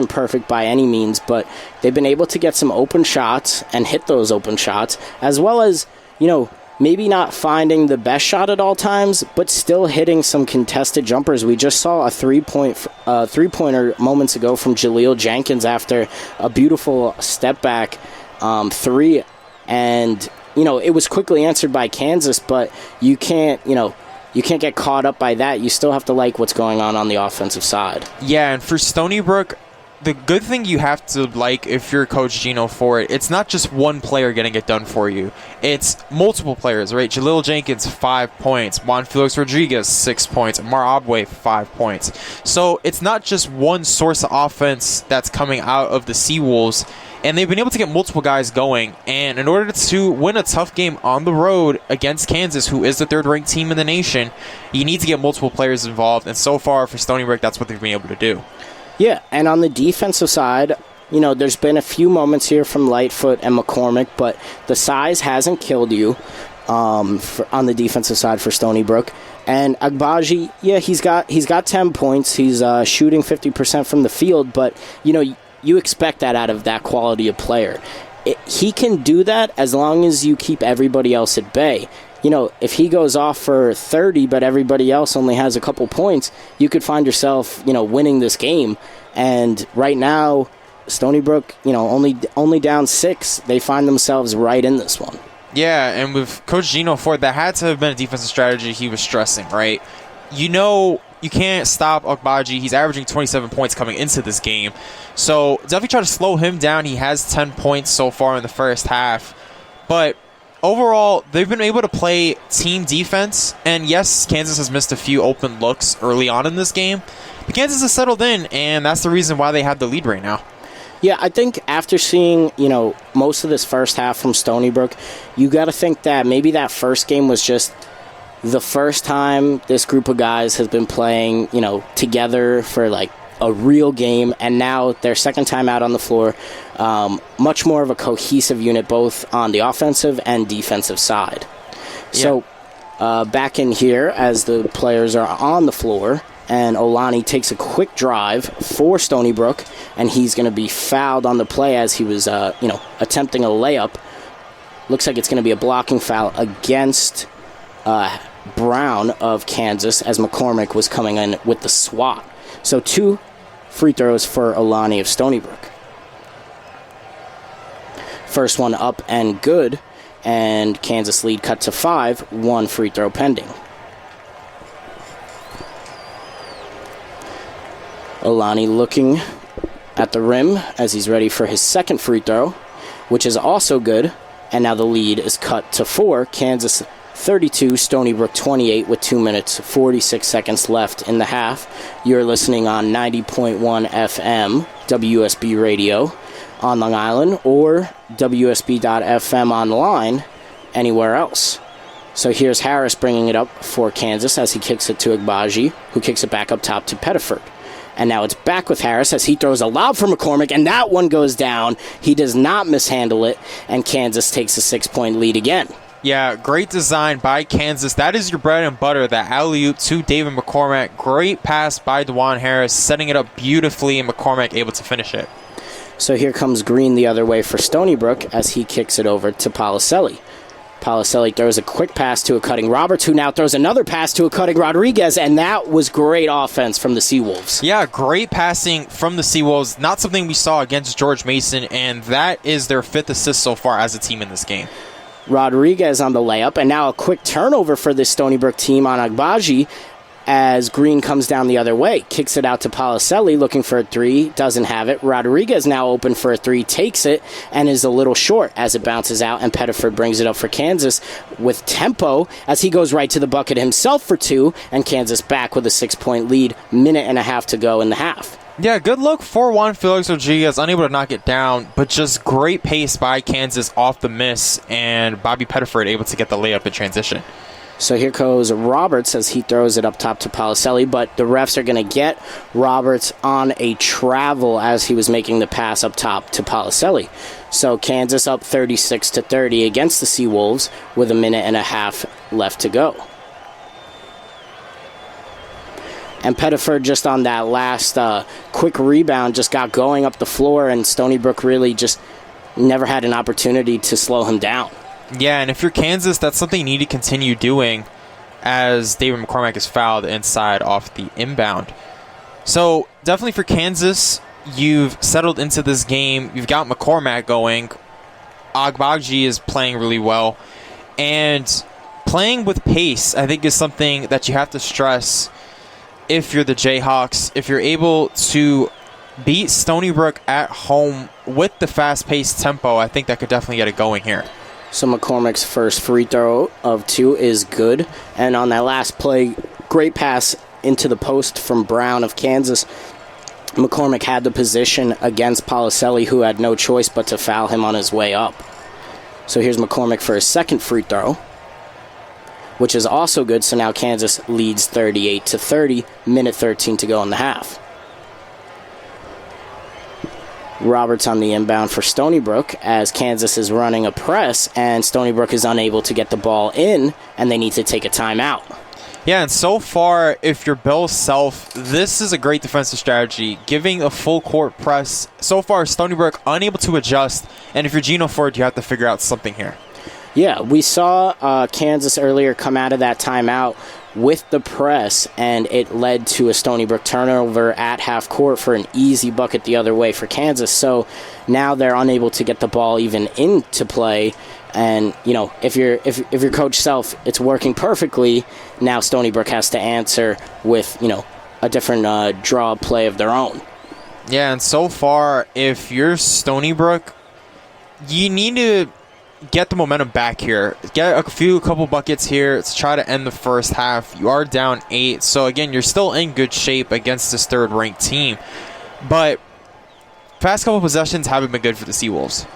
perfect by any means, but they've been able to get some open shots and hit those open shots, as well as, maybe not finding the best shot at all times, but still hitting some contested jumpers. We just saw a three-pointer moments ago from Jaleel Jenkins after a beautiful step-back three, and, it was quickly answered by Kansas, but you can't get caught up by that. You still have to like what's going on the offensive side. Yeah, and for Stony Brook, the good thing you have to like if you're Coach Gino for it, it's not just one player getting it done for you. It's multiple players, right? Jaleel Jenkins, 5 points. Juan Felix Rodriguez, 6 points. Myhre Abwe, 5 points. So it's not just one source of offense that's coming out of the Seawolves, and they've been able to get multiple guys going. And in order to win a tough game on the road against Kansas, who is the third-ranked team in the nation, you need to get multiple players involved. And so far for Stony Brook, that's what they've been able to do. Yeah, and on the defensive side, there's been a few moments here from Lightfoot and McCormick, but the size hasn't killed you on the defensive side for Stony Brook. And Agbaji, yeah, he's got 10 points. He's shooting 50% from the field, but, you expect that out of that quality of player. He can do that as long as you keep everybody else at bay. If he goes off for 30, but everybody else only has a couple points, you could find yourself, winning this game. And right now, Stony Brook, only down 6. They find themselves right in this one. Yeah, and with Coach Gino Ford, that had to have been a defensive strategy he was stressing, right? You can't stop Agbaji. He's averaging 27 points coming into this game. So definitely try to slow him down. He has 10 points so far in the first half. But overall, they've been able to play team defense. And yes, Kansas has missed a few open looks early on in this game. But Kansas has settled in, and that's the reason why they have the lead right now. Yeah, I think after seeing, most of this first half from Stony Brook, you got to think that maybe that first game was just the first time this group of guys has been playing, together for like a real game, and now their second time out on the floor, much more of a cohesive unit both on the offensive and defensive side. Yeah. So back in here as the players are on the floor, and Olani takes a quick drive for Stony Brook, and he's going to be fouled on the play as he was attempting a layup. Looks like it's going to be a blocking foul against Brown of Kansas as McCormick was coming in with the swat. So 2 free throws for Olani of Stony Brook. First one up and good, and Kansas lead cut to 5, 1 free throw pending. Olani looking at the rim as he's ready for his second free throw, which is also good, and now the lead is cut to 4. Kansas 32, Stony Brook 28 with 2 minutes, 46 seconds left in the half. You're listening on 90.1 FM, WUSB Radio on Long Island, or WUSB.FM online anywhere else. So here's Harris bringing it up for Kansas as he kicks it to Agbaji, who kicks it back up top to Pettiford. And now it's back with Harris as he throws a lob for McCormick, and that one goes down. He does not mishandle it, and Kansas takes a 6-point lead again. Yeah, great design by Kansas. That is your bread and butter, that alley-oop to David McCormack. Great pass by DeJuan Harris, setting it up beautifully, and McCormack able to finish it. So here comes Green the other way for Stony Brook as he kicks it over to Policelli. Policelli throws a quick pass to a cutting Roberts, who now throws another pass to a cutting Rodriguez, and that was great offense from the Seawolves. Yeah, great passing from the Seawolves. Not something we saw against George Mason, and that is their 5th assist so far as a team in this game. Rodriguez on the layup, and now a quick turnover for this Stony Brook team on Agbaji as Green comes down the other way. Kicks it out to Policelli, looking for a 3, doesn't have it. Rodriguez now open for a 3, takes it, and is a little short as it bounces out, and Pettiford brings it up for Kansas with tempo as he goes right to the bucket himself for 2, and Kansas back with a 6-point lead, minute and a half to go in the half. Yeah, good look for Juan Felix Rodriguez, unable to knock it down, but just great pace by Kansas off the miss, and Bobby Pettiford able to get the layup in transition. So here goes Roberts as he throws it up top to Policelli, but the refs are going to get Roberts on a travel as he was making the pass up top to Policelli. So Kansas up 36-30 against the Seawolves with a minute and a half left to go. And Pettiford just on that last quick rebound just got going up the floor, and Stony Brook really just never had an opportunity to slow him down. Yeah, and if you're Kansas, that's something you need to continue doing as David McCormack is fouled inside off the inbound. So definitely for Kansas, you've settled into this game. You've got McCormack going. Agbaji is playing really well. And playing with pace, I think, is something that you have to stress if you're the Jayhawks. If you're able to beat Stony Brook at home with the fast-paced tempo, I think that could definitely get it going here. So McCormack's first free throw of 2 is good. And on that last play, great pass into the post from Brown of Kansas. McCormack had the position against Policelli, who had no choice but to foul him on his way up. So here's McCormack for his second free throw, which is also good. So now Kansas leads 38-30, minute 13 to go in the half. Roberts on the inbound for Stony Brook as Kansas is running a press, and Stony Brook is unable to get the ball in, and they need to take a timeout. Yeah, and so far, if you're Bill Self, this is a great defensive strategy, giving a full court press. So far, Stony Brook unable to adjust, and if you're Gino Ford, you have to figure out something here. Yeah, we saw Kansas earlier come out of that timeout with the press, and it led to a Stony Brook turnover at half court for an easy bucket the other way for Kansas. So now they're unable to get the ball even into play. And, you know, if you're Coach Self, it's working perfectly. Now Stony Brook has to answer with, you know, a different draw play of their own. Yeah, and so far, if you're Stony Brook, you need to get the momentum back here. Get a couple buckets here to try to end the first half. You are down 8, so again, you're still in good shape against this third-ranked team. But past couple possessions haven't been good for the Seawolves.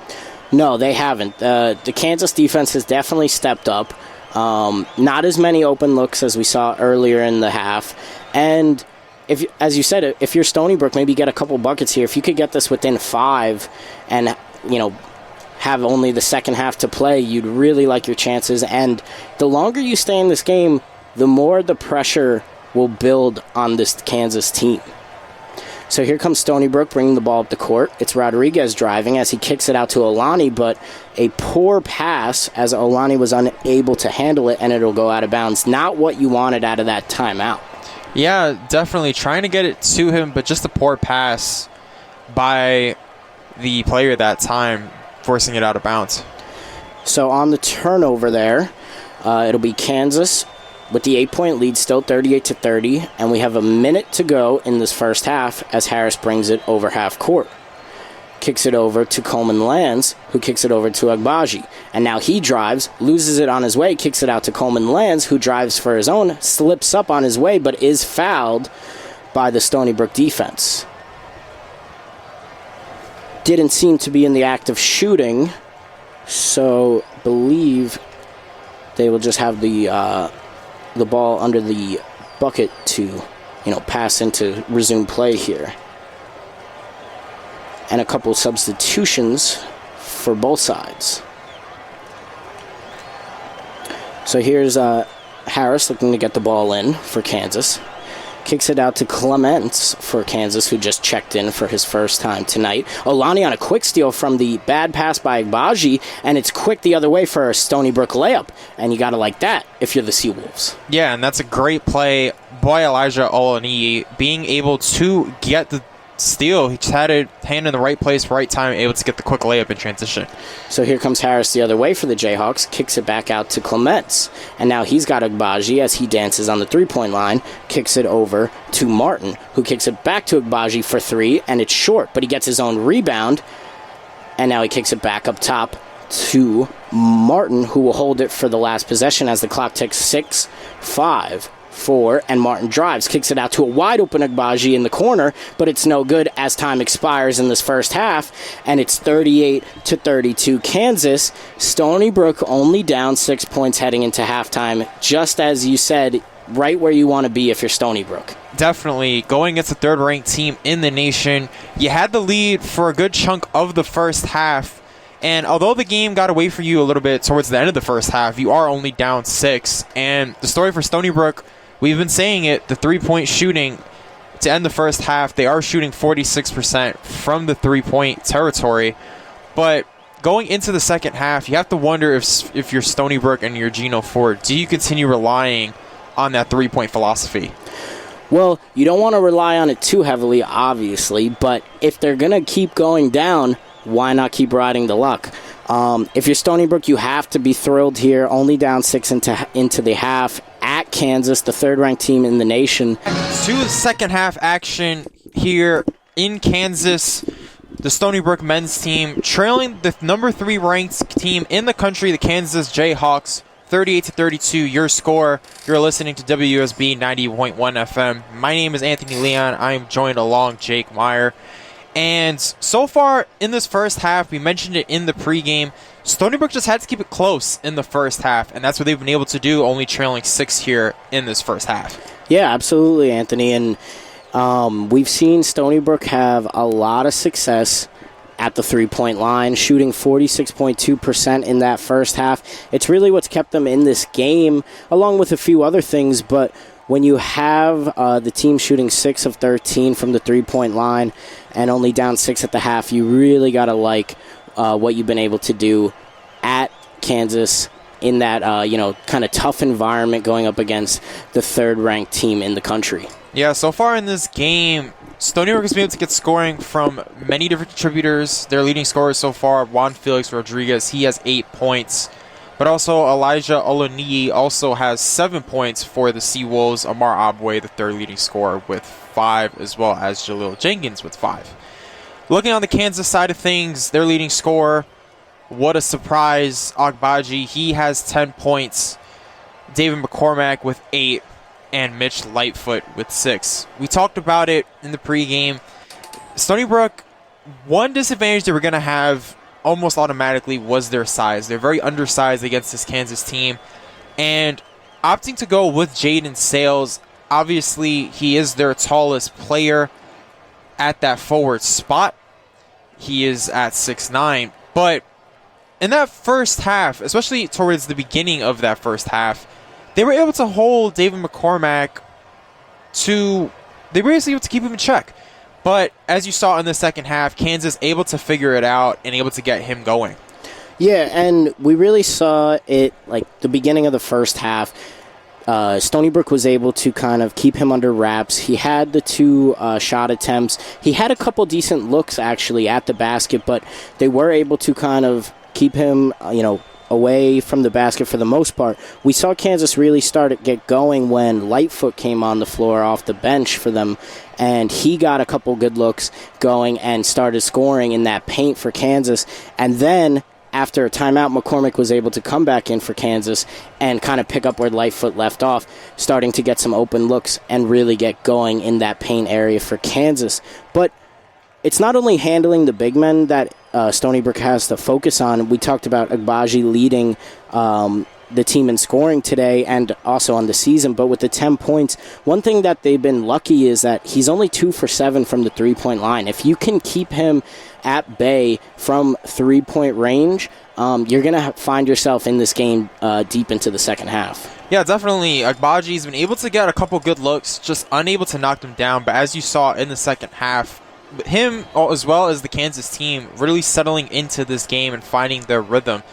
No, they haven't. The Kansas defense has definitely stepped up. Not as many open looks as we saw earlier in the half. And if, as you said, if you're Stony Brook, maybe get a couple buckets here. If you could get this within 5 and, you know, have only the second half to play, you'd really like your chances. And the longer you stay in this game, the more the pressure will build on this Kansas team. So here comes Stony Brook bringing the ball up the court. It's Rodriguez driving as he kicks it out to Olani, but a poor pass as Olani was unable to handle it, and it'll go out of bounds. Not what you wanted out of that timeout. Yeah, definitely trying to get it to him, but just a poor pass by the player that time, forcing it out of bounds. So on the turnover there, it'll be Kansas with the 8-point lead, still 38-30, and we have a minute to go in this first half as Harris brings it over half court. Kicks it over to Coleman Lands, who kicks it over to Agbaji. And now he drives, loses it on his way, kicks it out to Coleman Lands, who drives for his own, slips up on his way, but is fouled by the Stony Brook defense. Didn't seem to be in the act of shooting, so believe they will just have the ball under the bucket to, you know, pass into resume play here. And a couple substitutions for both sides. So here's Harris looking to get the ball in for Kansas. Kicks it out to Clements for Kansas, who just checked in for his first time tonight. Olani on a quick steal from the bad pass by Agbaji, and it's quick the other way for a Stony Brook layup. And you got to like that if you're the Seawolves. Yeah, and that's a great play by Elijah Olani, being able to get the steal. He just had it hand in the right place, right time, able to get the quick layup in transition. So here comes Harris the other way for the Jayhawks, kicks it back out to Clements. And now he's got Agbaji as he dances on the three-point line, kicks it over to Martin, who kicks it back to Agbaji for 3, and it's short, but he gets his own rebound. And now he kicks it back up top to Martin, who will hold it for the last possession as the clock ticks 6-5 4, and Martin drives, kicks it out to a wide-open Agbaji in the corner, but it's no good as time expires in this first half, and it's 38-32 Kansas. Stony Brook only down 6 points heading into halftime, just as you said, right where you want to be if you're Stony Brook. Definitely. Going against the third-ranked team in the nation, you had the lead for a good chunk of the first half, and although the game got away from you a little bit towards the end of the first half, you are only down 6. And the story for Stony Brook, we've been saying it, the three-point shooting to end the first half, they are shooting 46% from the three-point territory. But going into the second half, you have to wonder if you're Stony Brook and you're Gino Ford, do you continue relying on that three-point philosophy? Well, you don't want to rely on it too heavily, obviously, but if they're going to keep going down, why not keep riding the luck? If you're Stony Brook, you have to be thrilled here, only down 6 into the half at Kansas, the third-ranked team in the nation. To second-half action here in Kansas. The Stony Brook men's team trailing the number 3 ranked team in the country, the Kansas Jayhawks, 38-32, your score. You're listening to WUSB 90.1 FM. My name is Anthony Leon. I am joined along Jake Myhre. And so far in this first half, we mentioned it in the pregame, Stony Brook just had to keep it close in the first half, and that's what they've been able to do, only trailing 6 here in this first half. Yeah, absolutely, Anthony. And we've seen Stony Brook have a lot of success at the three-point line, shooting 46.2% in that first half. It's really what's kept them in this game, along with a few other things, but when you have the team shooting 6 of 13 from the three-point line and only down 6 at the half, you really got to like what you've been able to do at Kansas in that kind of tough environment going up against the third-ranked team in the country. Yeah, so far in this game, Stony Brook has been able to get scoring from many different contributors. Their leading scorers so far, Juan Felix Rodriguez, he has 8 points. But also Elijah Oloniyi also has 7 points for the Seawolves. Amar Abwe, the third leading scorer, with 5, as well as Jaleel Jenkins with 5. Looking on the Kansas side of things, their leading scorer, what a surprise, Agbaji, he has 10 points. David McCormack with 8. And Mitch Lightfoot with 6. We talked about it in the pregame. Stony Brook, one disadvantage they were going to have almost automatically was their size. They're very undersized against this Kansas team. And opting to go with Jaden Sales, obviously he is their tallest player at that forward spot. He is at 6'9". But in that first half, especially towards the beginning of that first half, they were able to hold David McCormack they were able to keep him in check. But as you saw in the second half, Kansas able to figure it out and able to get him going. Yeah, and we really saw it like the beginning of the first half. Stony Brook was able to kind of keep him under wraps. He had the 2 shot attempts. He had a couple decent looks actually at the basket, but they were able to kind of keep him, away from the basket for the most part. We saw Kansas really start to get going when Lightfoot came on the floor off the bench for them, and he got a couple good looks going and started scoring in that paint for Kansas. And then after a timeout, McCormack was able to come back in for Kansas and kind of pick up where Lightfoot left off, starting to get some open looks and really get going in that paint area for Kansas. But it's not only handling the big men that Stony Brook has to focus on. We talked about Agbaji leading the team in scoring today and also on the season, but with the 10 points, one thing that they've been lucky is that he's only 2 for 7 from the three-point line. If you can keep him at bay from three-point range, you're going to find yourself in this game deep into the second half. Yeah, definitely. Agbaji's been able to get a couple good looks, just unable to knock them down, but as you saw in the second half, him as well as the Kansas team really settling into this game and finding their rhythm.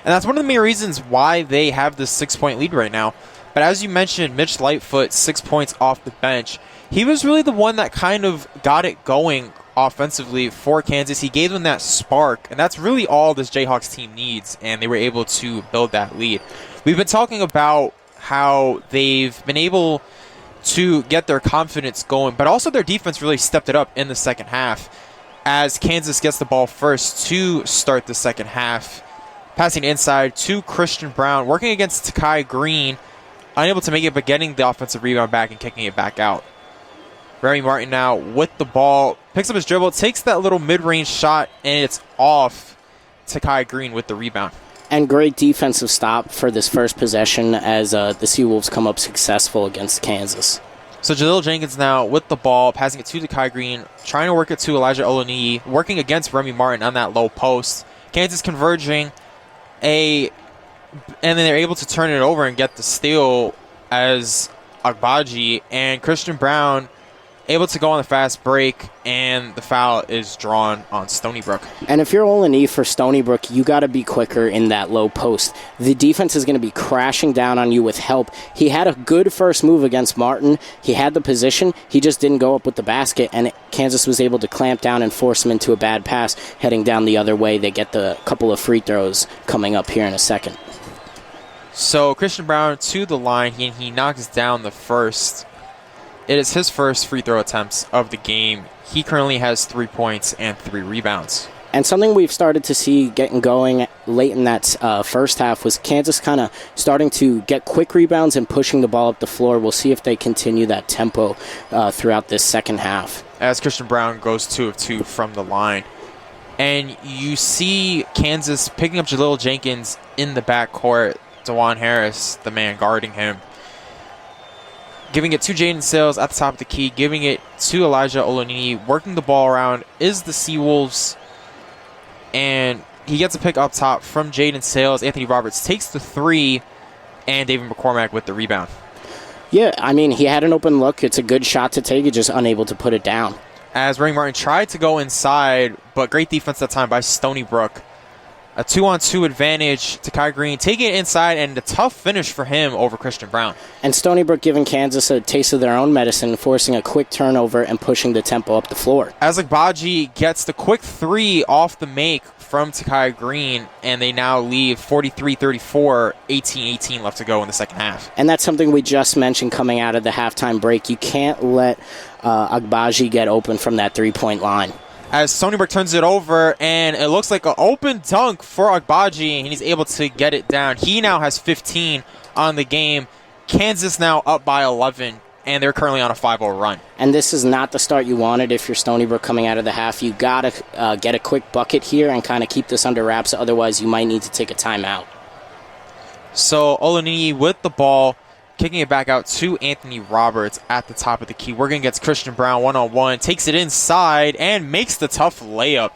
And that's one of the main reasons why they have this 6-point lead right now. But as you mentioned, Mitch Lightfoot, 6 points off the bench. He was really the one that kind of got it going offensively for Kansas. He gave them that spark, and that's really all this Jayhawks team needs, and they were able to build that lead. We've been talking about how they've been able to get their confidence going, but also their defense really stepped it up in the second half as Kansas gets the ball first to start the second half. Passing inside to Christian Brown, working against Takai Green, unable to make it, but getting the offensive rebound back and kicking it back out. Remy Martin now with the ball, picks up his dribble, takes that little mid-range shot, and it's off to Kai Green with the rebound. And great defensive stop for this first possession as the Seawolves come up successful against Kansas. So Jaleel Jenkins now with the ball, passing it to Kai Green, trying to work it to Elijah Oluniyi, working against Remy Martin on that low post. Kansas converging, and then they're able to turn it over and get the steal as Agbaji, and Christian Brown able to go on the fast break, and the foul is drawn on Stony Brook. And if you're Oluniyi for Stony Brook, you got to be quicker in that low post. The defense is going to be crashing down on you with help. He had a good first move against Martin. He had the position. He just didn't go up with the basket, and Kansas was able to clamp down and force him into a bad pass, heading down the other way. They get the couple of free throws coming up here in a second. So Christian Brown to the line, he knocks down the first. It is his first free throw attempts of the game. He currently has 3 points and 3 rebounds. And something we've started to see getting going late in that first half was Kansas kind of starting to get quick rebounds and pushing the ball up the floor. We'll see if they continue that tempo throughout this second half. As Christian Brown goes 2 of 2 from the line. And you see Kansas picking up Jaleel Jenkins in the backcourt. DeJuan Harris, the man guarding him. Giving it to Jaden Sales at the top of the key, giving it to Elijah Oluniyi, working the ball around is the Seawolves, and he gets a pick up top from Jaden Sales. Anthony Roberts takes the 3, and David McCormack with the rebound. Yeah, I mean, he had an open look. It's a good shot to take. He's just unable to put it down. As Remy Martin tried to go inside, but great defense that time by Stony Brook. A 2-on-2 advantage to Kai Green, taking it inside, and a tough finish for him over Christian Brown. And Stony Brook giving Kansas a taste of their own medicine, forcing a quick turnover and pushing the tempo up the floor. As Agbaji gets the quick 3 off the make from Kai Green, and they now leave 43-34, 18-18 left to go in the second half. And that's something we just mentioned coming out of the halftime break. You can't let Agbaji get open from that three-point line. As Stony Brook turns it over, and it looks like an open dunk for Agbaji, and he's able to get it down. He now has 15 on the game. Kansas now up by 11, and they're currently on a 5-0 run. And this is not the start you wanted if you're Stony Brook coming out of the half. You got to get a quick bucket here and kind of keep this under wraps. Otherwise, you might need to take a timeout. So Oluniyi with the ball, kicking it back out to Anthony Roberts at the top of the key. Working against Christian Brown one-on-one. Takes it inside and makes the tough layup.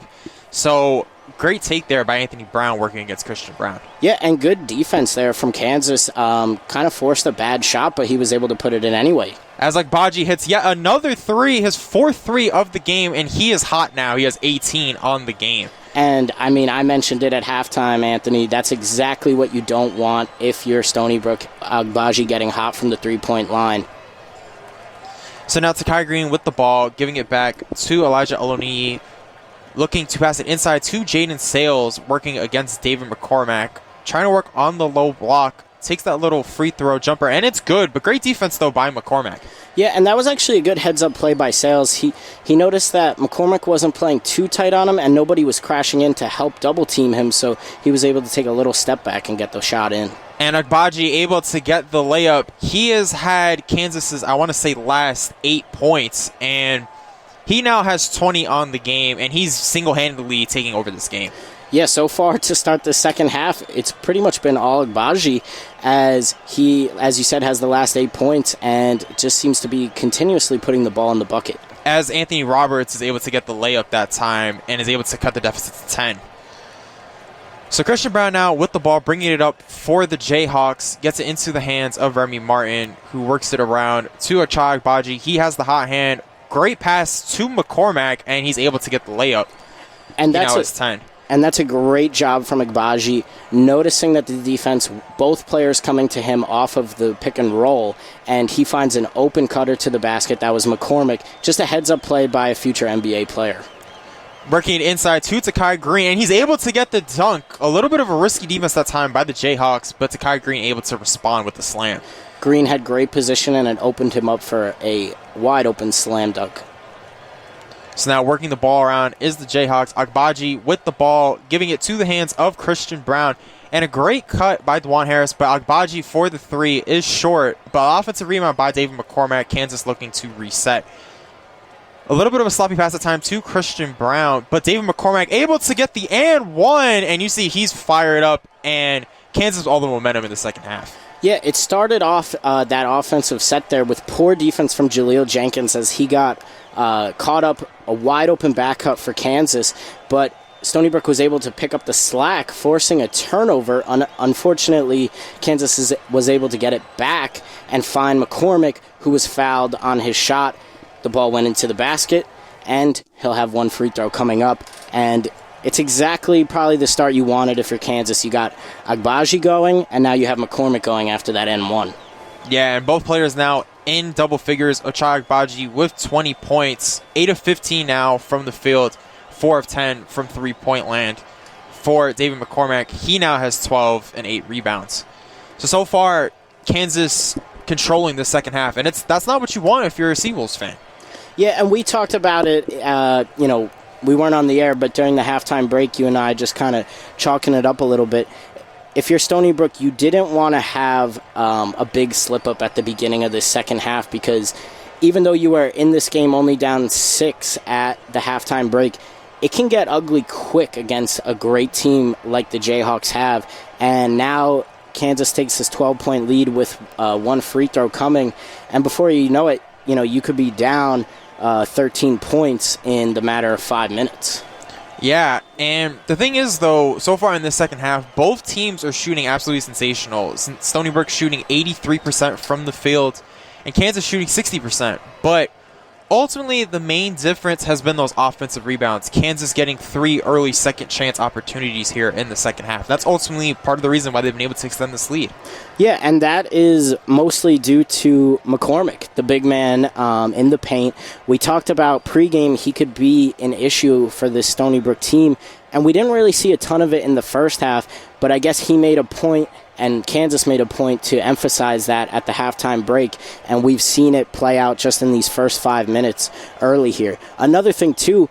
So great take there by Anthony Brown working against Christian Brown. Yeah, and good defense there from Kansas. Kind of forced a bad shot, but he was able to put it in anyway. As Agbaji hits yet another 3, his 4th 3 of the game, and he is hot now. He has 18 on the game. And, I mean, I mentioned it at halftime, Anthony. That's exactly what you don't want if you're Stony Brook. Agbaji getting hot from the three-point line. So now Kai Green with the ball, giving it back to Elijah Oluniyi, looking to pass it inside to Jaden Sales, working against David McCormack, trying to work on the low block, takes that little free throw jumper, and it's good, but great defense, though, by McCormack. Yeah, and that was actually a good heads-up play by Sales. He noticed that McCormack wasn't playing too tight on him, and nobody was crashing in to help double-team him, so he was able to take a little step back and get the shot in. And Agbaji able to get the layup. He has had Kansas's, I want to say, last 8 points, and he now has 20 on the game, and he's single-handedly taking over this game. Yeah, so far to start the second half, it's pretty much been all Agbaji, as he, as you said, has the last 8 points and just seems to be continuously putting the ball in the bucket. As Anthony Roberts is able to get the layup that time and is able to cut the deficit to 10. So Christian Brown now with the ball, bringing it up for the Jayhawks, gets it into the hands of Remy Martin, who works it around to Ochai Agbaji. He has the hot hand. Great pass to McCormack, and he's able to get the layup. And that's now it's 10. And that's a great job from Agbaji, noticing that the defense, both players coming to him off of the pick and roll, and he finds an open cutter to the basket. That was McCormack. Just a heads-up play by a future NBA player. Working inside to Kai Green, and he's able to get the dunk. A little bit of a risky defense that time by the Jayhawks, but Kai Green able to respond with the slam. Green had great position, and it opened him up for a wide-open slam dunk. So now working the ball around is the Jayhawks. Agbaji with the ball, giving it to the hands of Christian Brown. And a great cut by Dwan Harris, but Agbaji for the three is short. But offensive rebound by David McCormack. Kansas looking to reset. A little bit of a sloppy pass at time to Christian Brown, but David McCormack able to get the and one, and you see he's fired up, and Kansas all the momentum in the second half. Yeah, it started off that offensive set there with poor defense from Jaleel Jenkins as he got caught up a wide-open back cut for Kansas, but Stony Brook was able to pick up the slack, forcing a turnover. Unfortunately, Kansas was able to get it back and find McCormack, who was fouled on his shot. The ball went into the basket, and he'll have one free throw coming up. And it's exactly probably the start you wanted if you're Kansas. You got Agbaji going, and now you have McCormack going after that N1. Yeah, and both players now in double figures. Ochai Agbaji with 20 points, 8 of 15 now from the field, 4 of 10 from three-point land. For David McCormack, he now has 12 and 8 rebounds. So far, Kansas controlling the second half, and that's not what you want if you're a Seawolves fan. Yeah, and we talked about it, we weren't on the air, but during the halftime break, you and I just kind of chalking it up a little bit. If you're Stony Brook, you didn't want to have a big slip-up at the beginning of the second half because even though you were in this game only down 6 at the halftime break, it can get ugly quick against a great team like the Jayhawks have. And now Kansas takes this 12-point lead with one free throw coming. And before you know it, you could be down 13 points in the matter of 5 minutes. Yeah, and the thing is, though, so far in this second half, both teams are shooting absolutely sensational. Stony Brook shooting 83% from the field, and Kansas shooting 60%. But ultimately, the main difference has been those offensive rebounds. Kansas getting 3 early second chance opportunities here in the second half. That's ultimately part of the reason why they've been able to extend this lead. Yeah, and that is mostly due to McCormack, the big man in the paint. We talked about pregame he could be an issue for this Stony Brook team, and we didn't really see a ton of it in the first half, but I guess he made a point, and Kansas made a point to emphasize that at the halftime break, and we've seen it play out just in these first 5 minutes early here. Another thing, too,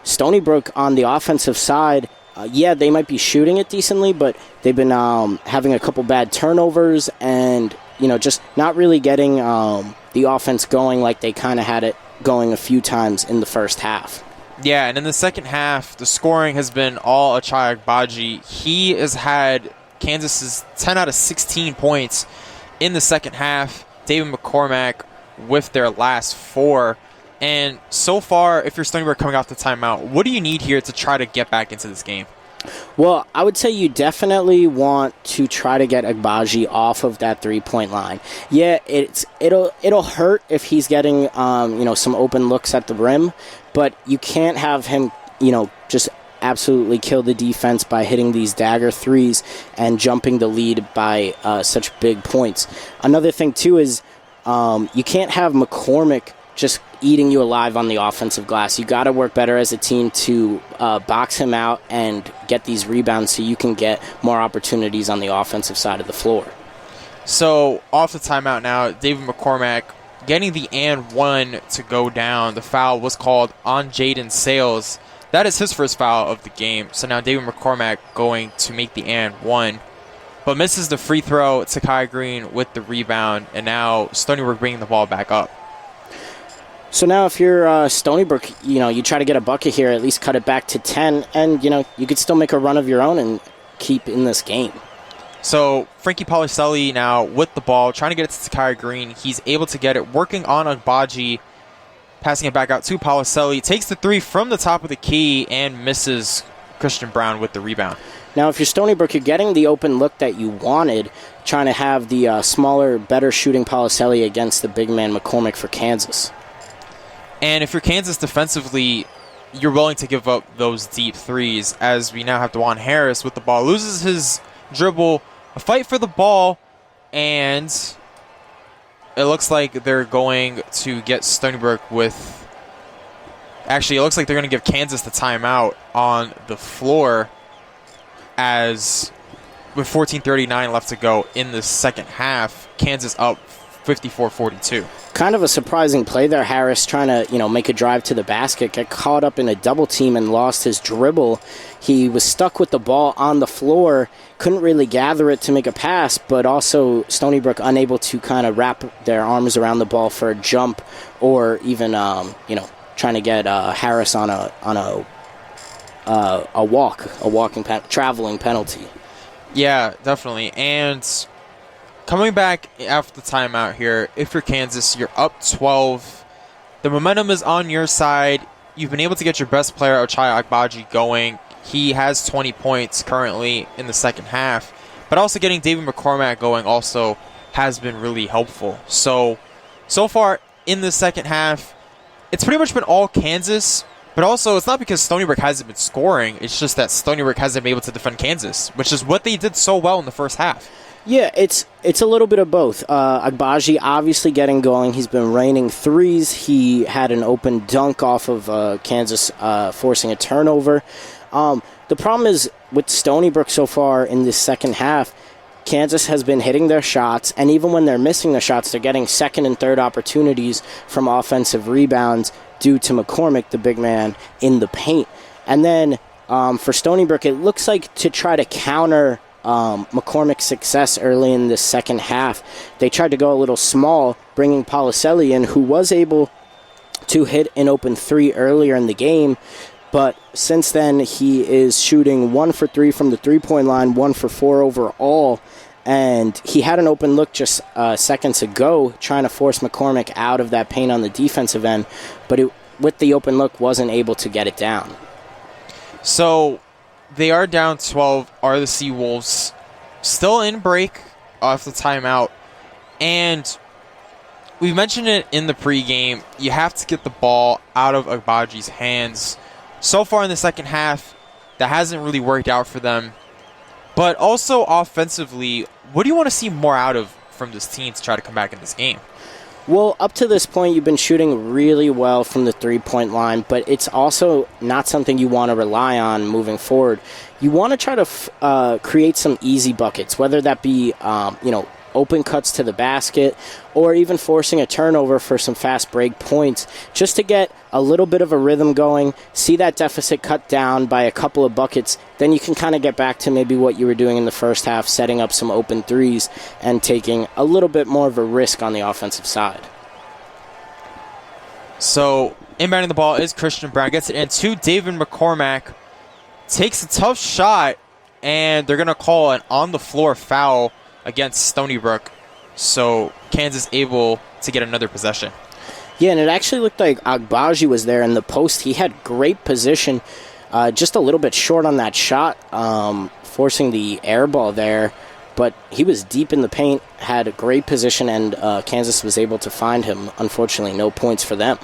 Stony Brook on the offensive side, they might be shooting it decently, but they've been having a couple bad turnovers and, just not really getting the offense going like they kind of had it going a few times in the first half. Yeah, and in the second half, the scoring has been all Ochai Agbaji. He has had Kansas's 10 out of 16 points in the second half. David McCormack with their last 4. And so far, if you're Stony Brook coming off the timeout, what do you need here to try to get back into this game? Well, I would say you definitely want to try to get Agbaji off of that three-point line. Yeah, it'll hurt if he's getting some open looks at the rim, but you can't have him just absolutely kill the defense by hitting these dagger threes and jumping the lead by such big points. Another thing too is you can't have McCormack just eating you alive on the offensive glass. You got to work better as a team to box him out and get these rebounds so you can get more opportunities on the offensive side of the floor. So, off the timeout now, David McCormack getting the and one to go down. The foul was called on Jaden Sales. That is his first foul of the game. So now David McCormack going to make the and one, but misses the free throw. Takai Green with the rebound, and now Stony Brook bringing the ball back up. So now if you're Stony Brook, you try to get a bucket here, at least cut it back to 10, and, you could still make a run of your own and keep in this game. So Frankie Policelli now with the ball, trying to get it to Takai Green. He's able to get it, working on Agbaji, passing it back out to Policelli. Takes the 3 from the top of the key and misses Christian Brown with the rebound. Now, if you're Stony Brook, you're getting the open look that you wanted, trying to have the smaller, better shooting Policelli against the big man McCormack for Kansas. And if you're Kansas defensively, you're willing to give up those deep threes, as we now have Dwan Harris with the ball. Loses his dribble, a fight for the ball, and it looks like they're going to get Stony Brook with... Actually, it looks like they're going to give Kansas the timeout on the floor, as with 14:39 left to go in the second half, Kansas up 54-42. Kind of a surprising play there. Harris trying to, make a drive to the basket, get caught up in a double team and lost his dribble. He was stuck with the ball on the floor, couldn't really gather it to make a pass, but also Stony Brook unable to kind of wrap their arms around the ball for a jump or even, trying to get Harris on a traveling penalty. Yeah, definitely. And coming back after the timeout here, if you're Kansas, you're up 12. The momentum is on your side. You've been able to get your best player, Ochai Agbaji, going. He has 20 points currently in the second half. But also getting David McCormack going also has been really helpful. So far in the second half, it's pretty much been all Kansas. But also, it's not because Stony Brook hasn't been scoring. It's just that Stony Brook hasn't been able to defend Kansas, which is what they did so well in the first half. Yeah, it's a little bit of both. Agbaji obviously getting going. He's been raining threes. He had an open dunk off of Kansas forcing a turnover. The problem is with Stony Brook so far in this second half, Kansas has been hitting their shots, and even when they're missing the shots, they're getting second and third opportunities from offensive rebounds due to McCormack, the big man, in the paint. And then for Stony Brook, it looks like to try to counter McCormack's success early in the second half, they tried to go a little small, bringing Policelli in, who was able to hit an open three earlier in the game. But since then, he is shooting 1 for 3 from the three-point line, 1 for 4 overall. And he had an open look just seconds ago, trying to force McCormack out of that paint on the defensive end. But with the open look, wasn't able to get it down. So they are down 12, are the Seawolves. Still in break off the timeout. And we mentioned it in the pregame. You have to get the ball out of Agbaji's hands. So far in the second half, that hasn't really worked out for them. But also offensively, what do you want to see more out of from this team to try to come back in this game? Well, up to this point, you've been shooting really well from the three-point line, but it's also not something you want to rely on moving forward. You want to try to create some easy buckets, whether that be, open cuts to the basket or even forcing a turnover for some fast break points, just to get a little bit of a rhythm going, see that deficit cut down by a couple of buckets. Then you can kind of get back to maybe what you were doing in the first half, setting up some open threes and taking a little bit more of a risk on the offensive side. So inbounding the ball is Christian Brown. Gets it in to David McCormack. Takes a tough shot, and they're going to call an on-the-floor foul against Stony Brook. So Kansas able to get another possession. Yeah, and it actually looked like Agbaji was there in the post. He had great position, just a little bit short on that shot, forcing the air ball there. But he was deep in the paint, had a great position, and Kansas was able to find him. Unfortunately, no points for them.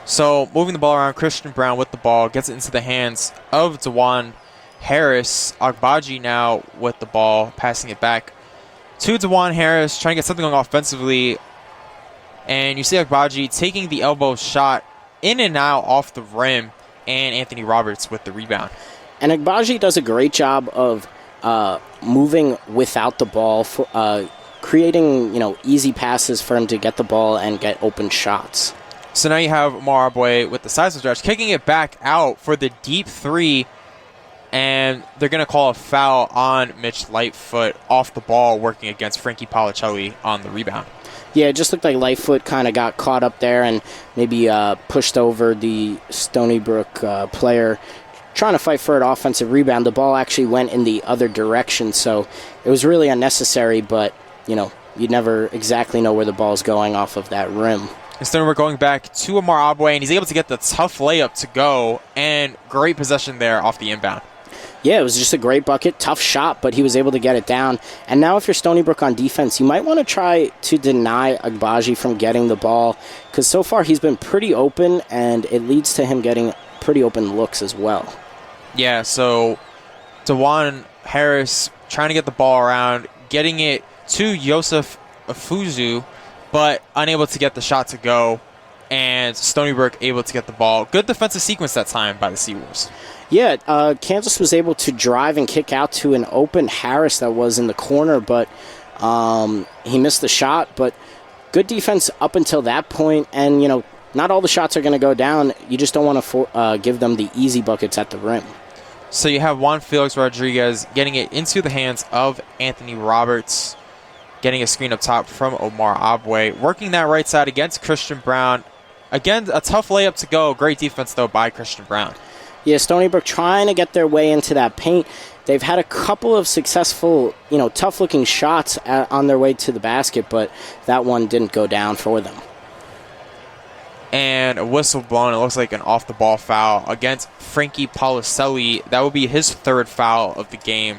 So moving the ball around, Christian Brown with the ball, gets it into the hands of DeJuan Harris. Agbaji now with the ball, passing it back to DeJuan Harris, trying to get something going offensively. And you see Agbaji taking the elbow shot in and out off the rim, and Anthony Roberts with the rebound. And Agbaji does a great job of moving without the ball, creating easy passes for him to get the ball and get open shots. So now you have Myhre with the sideline stretch, kicking it back out for the deep three, and they're going to call a foul on Mitch Lightfoot off the ball, working against Frankie Policelli on the rebound. Yeah, it just looked like Lightfoot kind of got caught up there and maybe pushed over the Stony Brook player, trying to fight for an offensive rebound. The ball actually went in the other direction, so it was really unnecessary, but, you never exactly know where the ball's going off of that rim. Instead, we're going back to Myhre, and he's able to get the tough layup to go, and great possession there off the inbound. Yeah, it was just a great bucket, tough shot, but he was able to get it down. And now if you're Stony Brook on defense, you might want to try to deny Agbaji from getting the ball, because so far he's been pretty open, and it leads to him getting pretty open looks as well. Yeah, so DeJuan Harris trying to get the ball around, getting it to Yosef Afuzu, but unable to get the shot to go, and Stony Brook able to get the ball. Good defensive sequence that time by the Seawolves. Yeah, Kansas was able to drive and kick out to an open Harris that was in the corner, but he missed the shot. But good defense up until that point, and, not all the shots are going to go down. You just don't want to give them the easy buckets at the rim. So you have Juan Felix Rodriguez getting it into the hands of Anthony Roberts, getting a screen up top from Omar Abwe, working that right side against Christian Brown. Again, a tough layup to go. Great defense, though, by Christian Brown. Yeah, Stony Brook trying to get their way into that paint. They've had a couple of successful, tough-looking shots on their way to the basket, but that one didn't go down for them. And a whistle blown. It looks like an off-the-ball foul against Frankie Policelli. That will be his third foul of the game.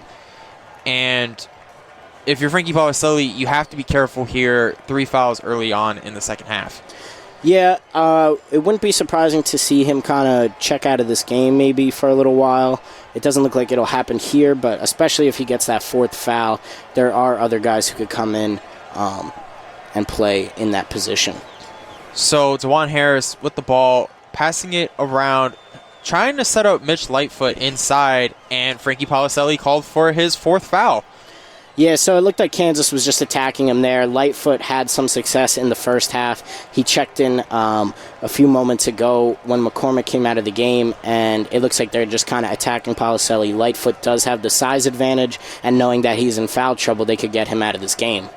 And if you're Frankie Policelli, you have to be careful here. 3 fouls early on in the second half. Yeah, it wouldn't be surprising to see him kind of check out of this game maybe for a little while. It doesn't look like it'll happen here, but especially if he gets that 4th foul, there are other guys who could come in and play in that position. So DeJuan Harris with the ball, passing it around, trying to set up Mitch Lightfoot inside, and Frankie Policelli called for his 4th foul. Yeah, so it looked like Kansas was just attacking him there. Lightfoot had some success in the first half. He checked in a few moments ago when McCormick came out of the game, and it looks like they're just kind of attacking Policelli. Lightfoot does have the size advantage, and knowing that he's in foul trouble, they could get him out of this game.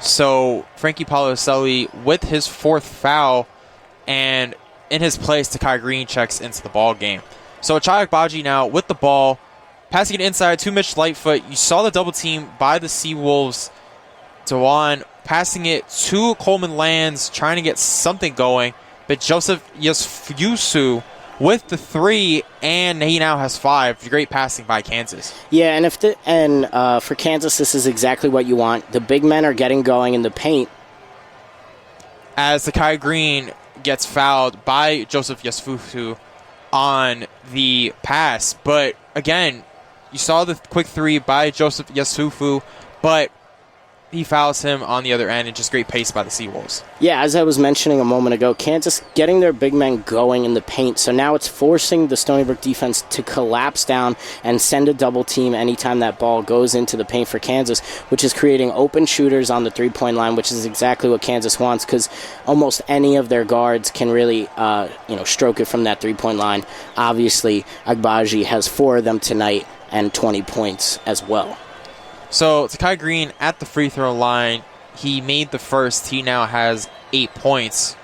So Frankie Policelli with his 4th foul, and in his place, Takai Green checks into the ball game. So Achai Agbaji now with the ball, passing it inside to Mitch Lightfoot. You saw the double team by the Seawolves. DeJuan passing it to Coleman Lands, trying to get something going. But Joseph Yusfusu with the 3, and he now has 5. Great passing by Kansas. Yeah, and for Kansas, this is exactly what you want. The big men are getting going in the paint. As Takai Green gets fouled by Joseph Yusfusu on the pass. But again, you saw the quick 3 by Joseph Yusfusu, but he fouls him on the other end, and just great pace by the Seawolves. Yeah, as I was mentioning a moment ago, Kansas getting their big men going in the paint, so now it's forcing the Stony Brook defense to collapse down and send a double team anytime that ball goes into the paint for Kansas, which is creating open shooters on the three-point line, which is exactly what Kansas wants, because almost any of their guards can really stroke it from that three-point line. Obviously, Agbaji has 4 of them tonight and 20 points as well. So Takai Green at the free throw line, he made the first. He now has 8 points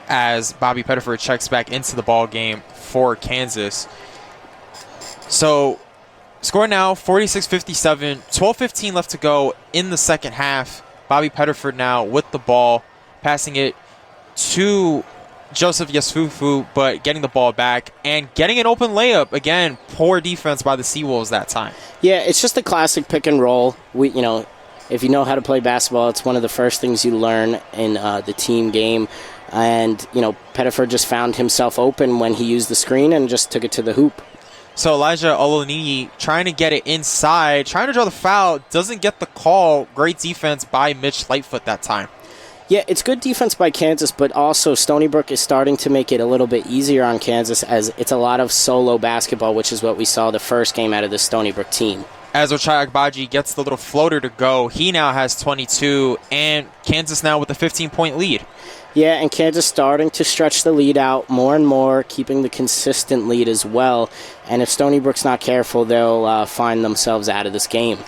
as Bobby Pettiford checks back into the ball game for Kansas. So score now 46-57, 12:15 left to go in the second half. Bobby Pettiford now with the ball, passing it to Joseph Yusfusu, but getting the ball back and getting an open layup. Again, poor defense by the Seawolves that time. Yeah, it's just a classic pick and roll. If you know how to play basketball, it's one of the first things you learn in the team game. And, Pettiford just found himself open when he used the screen and just took it to the hoop. So Elijah Olonini trying to get it inside, trying to draw the foul, doesn't get the call. Great defense by Mitch Lightfoot that time. Yeah, it's good defense by Kansas, but also Stony Brook is starting to make it a little bit easier on Kansas, as it's a lot of solo basketball, which is what we saw the first game out of the Stony Brook team. As Ochai Agbaji gets the little floater to go, he now has 22, and Kansas now with a 15-point lead. Yeah, and Kansas starting to stretch the lead out more and more, keeping the consistent lead as well. And if Stony Brook's not careful, they'll find themselves out of this game.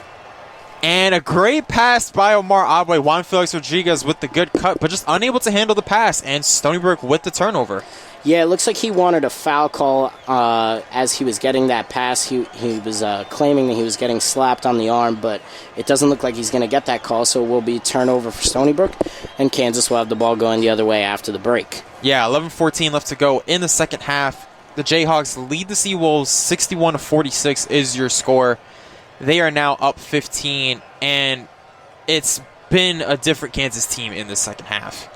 And a great pass by Omar Abwe. Juan Felix Rodriguez with the good cut, but just unable to handle the pass, and Stony Brook with the turnover. Yeah, it looks like he wanted a foul call as he was getting that pass. He was claiming that he was getting slapped on the arm, but it doesn't look like he's going to get that call, so it will be turnover for Stony Brook, and Kansas will have the ball going the other way after the break. Yeah, 11:14 left to go in the second half. The Jayhawks lead the Seawolves 61-46 is your score. They are now up 15, and it's been a different Kansas team in the second half.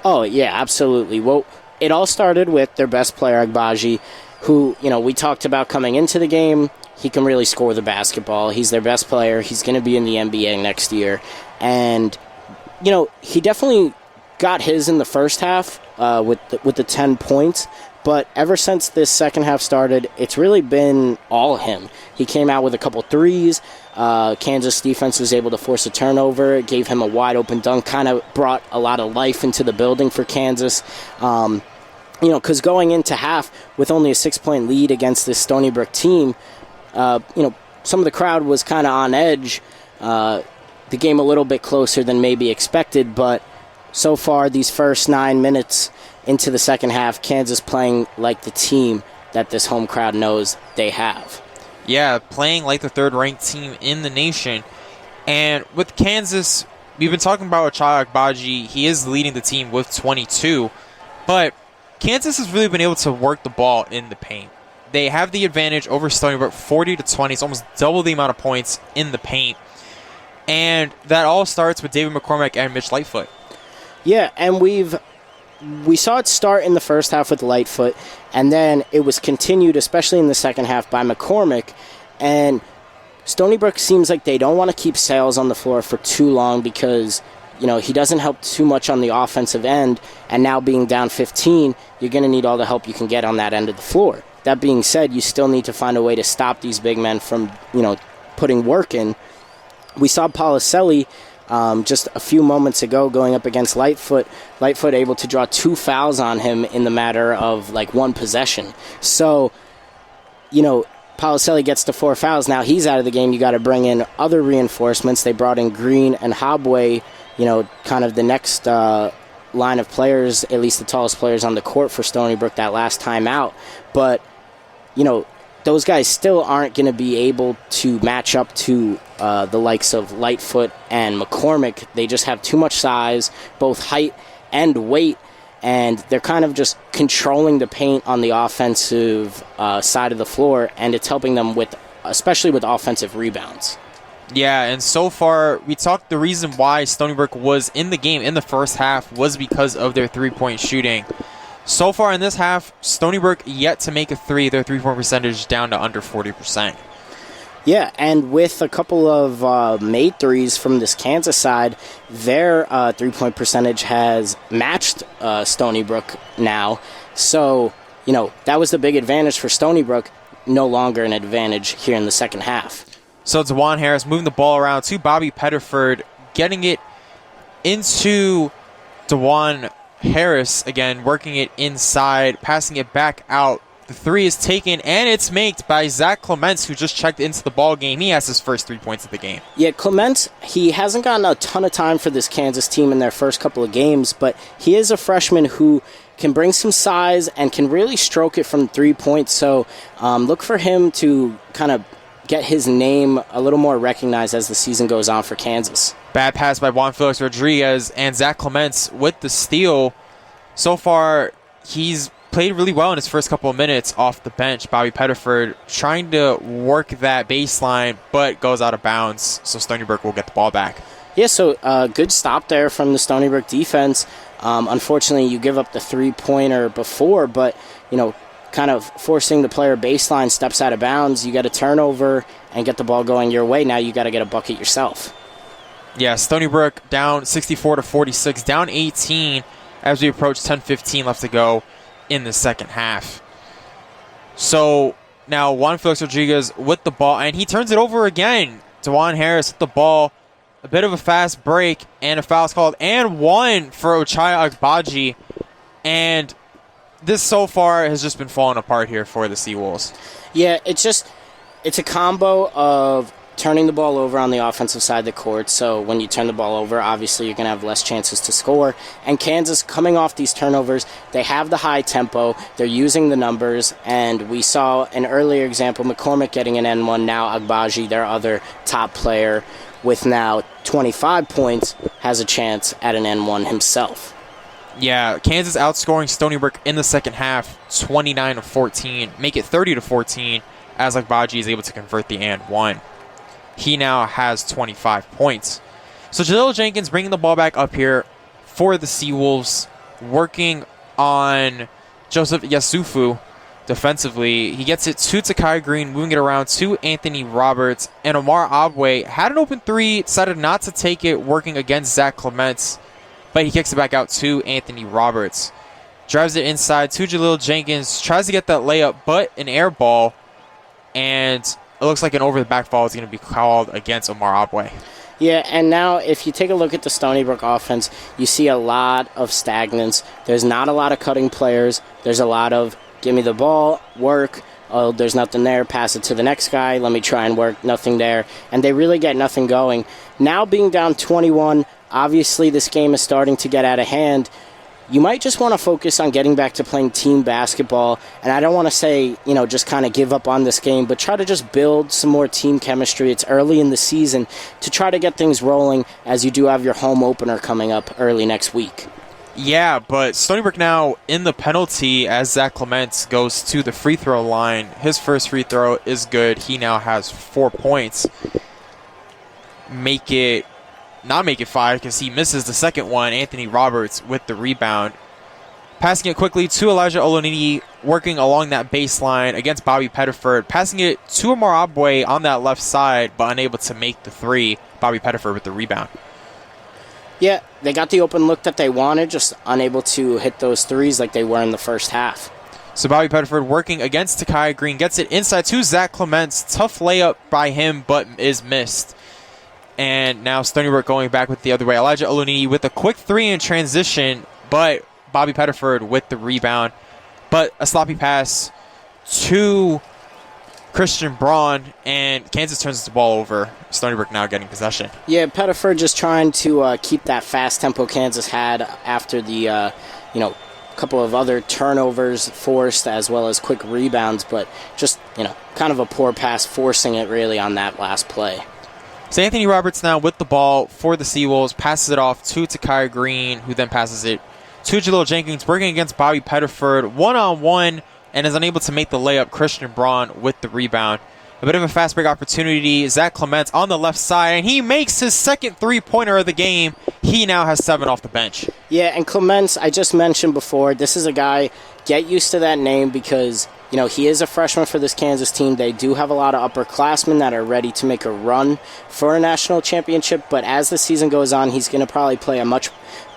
Oh, yeah, absolutely. Well, it all started with their best player, Agbaji, who, we talked about coming into the game. He can really score the basketball. He's their best player. He's going to be in the NBA next year. And, he definitely got his in the first half with the 10 points. But ever since this second half started, it's really been all him. He came out with a couple threes. Kansas defense was able to force a turnover. It gave him a wide-open dunk, kind of brought a lot of life into the building for Kansas. Because going into half with only a 6-point lead against this Stony Brook team, some of the crowd was kind of on edge. The game a little bit closer than maybe expected, but so far these first 9 minutes into the second half, Kansas playing like the team that this home crowd knows they have. Yeah, playing like the third-ranked team in the nation. And with Kansas, we've been talking about Ochai Agbaji. He is leading the team with 22, but Kansas has really been able to work the ball in the paint. They have the advantage over Stony Brook, 40-20. It's almost double the amount of points in the paint. And that all starts with David McCormack and Mitch Lightfoot. Yeah, and we saw it start in the first half with Lightfoot, and then it was continued, especially in the second half, by McCormack. And Stony Brook seems like they don't want to keep Sales on the floor for too long because, he doesn't help too much on the offensive end, and now being down 15, you're going to need all the help you can get on that end of the floor. That being said, you still need to find a way to stop these big men from, putting work in. We saw Policelli just a few moments ago going up against Lightfoot. Lightfoot able to draw 2 fouls on him in the matter of one possession. So, Policelli gets to 4 fouls. Now he's out of the game. You got to bring in other reinforcements. They brought in Green and Hobway, kind of the next line of players, at least the tallest players on the court for Stony Brook that last time out. But, those guys still aren't going to be able to match up to the likes of Lightfoot and McCormack. They just have too much size, both height and weight, and they're kind of just controlling the paint on the offensive side of the floor, and it's helping them especially with offensive rebounds. Yeah, and so far, we talked the reason why Stony Brook was in the game in the first half was because of their three-point shooting. So far in this half, Stony Brook yet to make a three. Their three-point percentage down to under 40%. Yeah, and with a couple of made threes from this Kansas side, their three-point percentage has matched Stony Brook now. So, that was the big advantage for Stony Brook. No longer an advantage here in the second half. So DeJuan Harris moving the ball around to Bobby Pettiford, getting it into DeJuan Harris again, working it inside, passing it back out. The three is taken, and it's made by Zach Clements, who just checked into the ball game. He has his first 3 points of the game. Yeah, Clements, he hasn't gotten a ton of time for this Kansas team in their first couple of games, but he is a freshman who can bring some size and can really stroke it from 3 points. So look for him to kind of get his name a little more recognized as the season goes on for Kansas. Bad pass by Juan Felix Rodriguez, and Zach Clements with the steal. So far, he's played really well in his first couple of minutes off the bench. Bobby Pettiford trying to work that baseline, but goes out of bounds, so Stony Brook will get the ball back. Yeah, so good stop there from the Stony Brook defense. Unfortunately, you give up the three-pointer before, but, kind of forcing the player baseline, steps out of bounds. You got a turnover and get the ball going your way. Now you got to get a bucket yourself. Yeah, Stony Brook down 64-46, down 18 as we approach 10:15 left to go in the second half. So now Juan Felix Rodriguez with the ball, and he turns it over again. DeJuan Harris with the ball. A bit of a fast break, and a foul is called, and one for Ochai Agbaji. And this so far has just been falling apart here for the Seawolves. Yeah, it's a combo of turning the ball over on the offensive side of the court. So when you turn the ball over, obviously you're going to have less chances to score. And Kansas, coming off these turnovers, they have the high tempo. They're using the numbers. And we saw an earlier example, McCormack getting an N1. Now Agbaji, their other top player, with now 25 points, has a chance at an N1 himself. Yeah, Kansas outscoring Stony Brook in the second half, 29-14, make it 30-14, as Agbaji is able to convert the and one. He now has 25 points. So Jaleel Jenkins bringing the ball back up here for the Seawolves, working on Joseph Yasufu defensively. He gets it to Takai Green, moving it around to Anthony Roberts, and Omar Abwe had an open three, decided not to take it, working against Zach Clements, but he kicks it back out to Anthony Roberts. drives it inside to Jaleel Jenkins, tries to get that layup, but an air ball, and it looks like an over-the-back foul is going to be called against Omar Abwe. Yeah, and now if you take a look at the Stony Brook offense, you see a lot of stagnance. There's not a lot of cutting players. There's a lot of give me the ball, work. Oh, there's nothing there. Pass it to the next guy. Let me try and work. Nothing there. And they really get nothing going. Now being down 21, obviously this game is starting to get out of hand. You might just want to focus on getting back to playing team basketball. And I don't want to say, just kind of give up on this game, but try to just build some more team chemistry. It's early in the season to try to get things rolling, as you do have your home opener coming up early next week. Yeah, but Stony Brook now in the penalty as Zach Clements goes to the free throw line. His first free throw is good. He now has 4 points. Not make it 5 because he misses the second one. Anthony Roberts with the rebound. Passing it quickly to Elijah Olonini, working along that baseline against Bobby Pettiford. Passing it to Omar Abwe on that left side, but unable to make the three. Bobby Pettiford with the rebound. Yeah, they got the open look that they wanted, just unable to hit those threes like they were in the first half. So Bobby Pettiford working against Takai Green, gets it inside to Zach Clements. Tough layup by him, but is missed. And now Stony Brook going back with the other way. Elijah Olunini with a quick three in transition, but Bobby Pettiford with the rebound. But a sloppy pass to Christian Braun, and Kansas turns the ball over. Stony Brook now getting possession. Yeah, Pettiford just trying to keep that fast tempo Kansas had after the, couple of other turnovers forced as well as quick rebounds, but just, kind of a poor pass forcing it really on that last play. So Anthony Roberts now with the ball for the Seawolves, passes it off to Takai Green, who then passes it to Jaleel Jenkins, working against Bobby Pettiford, one-on-one, and is unable to make the layup. Christian Braun with the rebound. A bit of a fast break opportunity. Zach Clements on the left side, and he makes his second three-pointer of the game. He now has 7 off the bench. Yeah, and Clements, I just mentioned before, this is a guy, get used to that name because, he is a freshman for this Kansas team. They do have a lot of upperclassmen that are ready to make a run for a national championship, but as the season goes on, he's going to probably play a much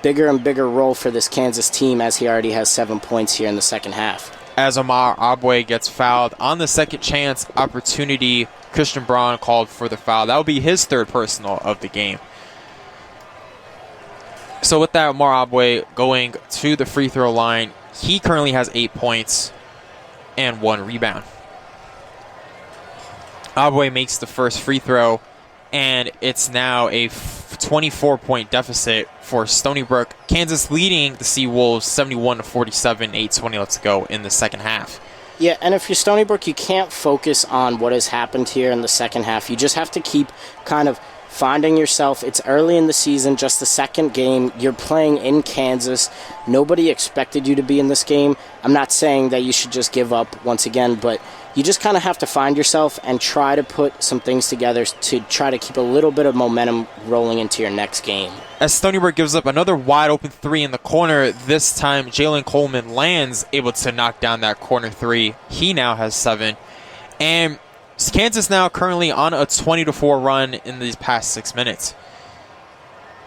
bigger and bigger role for this Kansas team, as he already has 7 points here in the second half. As Omar Abwe gets fouled on the second chance opportunity, Christian Braun called for the foul. That will be his third personal of the game. So with that, Omar Abwe going to the free throw line. He currently has 8 points and 1 rebound. Abwe makes the first free throw, and it's now a 24-point deficit for Stony Brook. Kansas leading the Seawolves 71-47, 8:20 left to go in the second half. Yeah, and if you're Stony Brook, you can't focus on what has happened here in the second half. You just have to keep kind of finding yourself. It's early in the season, just the second game. You're playing in Kansas. Nobody expected you to be in this game. I'm not saying that you should just give up once again, but you just kind of have to find yourself and try to put some things together to try to keep a little bit of momentum rolling into your next game. As Stony Brook gives up another wide open three in the corner, this time Jalen Coleman lands, able to knock down that corner three. He now has 7. And Kansas now currently on a 20-4 run in these past 6 minutes.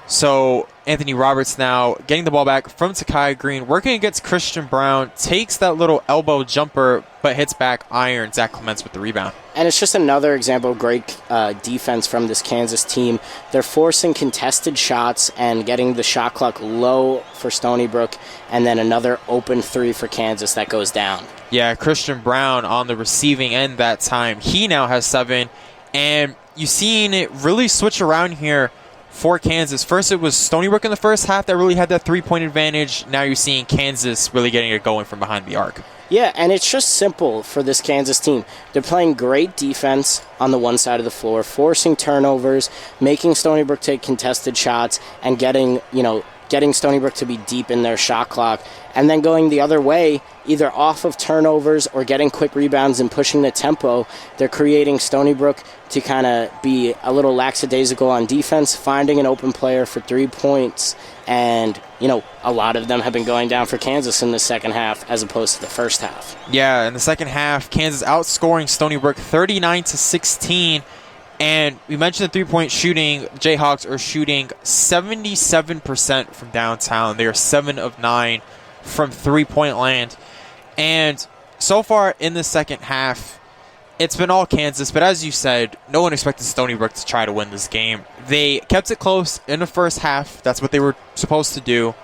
So Anthony Roberts now getting the ball back from Takai Green, working against Christian Braun, takes that little elbow jumper, but hits back iron. Zach Clements with the rebound. And it's just another example of great defense from this Kansas team. They're forcing contested shots and getting the shot clock low for Stony Brook, and then another open three for Kansas that goes down. Yeah, Christian Braun on the receiving end that time. He now has 7, and you've seen it really switch around here for Kansas. First, it was Stony Brook in the first half that really had that 3-point advantage. Now you're seeing Kansas really getting it going from behind the arc. Yeah, and it's just simple for this Kansas team. They're playing great defense on the one side of the floor, forcing turnovers, making Stony Brook take contested shots, and getting Stony Brook to be deep in their shot clock, and then going the other way, either off of turnovers or getting quick rebounds and pushing the tempo. They're creating Stony Brook to kind of be a little lackadaisical on defense, finding an open player for 3 points, and a lot of them have been going down for Kansas in the second half as opposed to the first half. Yeah, in the second half, Kansas outscoring Stony Brook 39-16. And we mentioned the 3-point shooting. Jayhawks are shooting 77% from downtown. They are 7 of 9 from three-point land. And so far in the second half, it's been all Kansas, but as you said, no one expected Stony Brook to try to win this game. They kept it close in the first half. That's what they were supposed to do.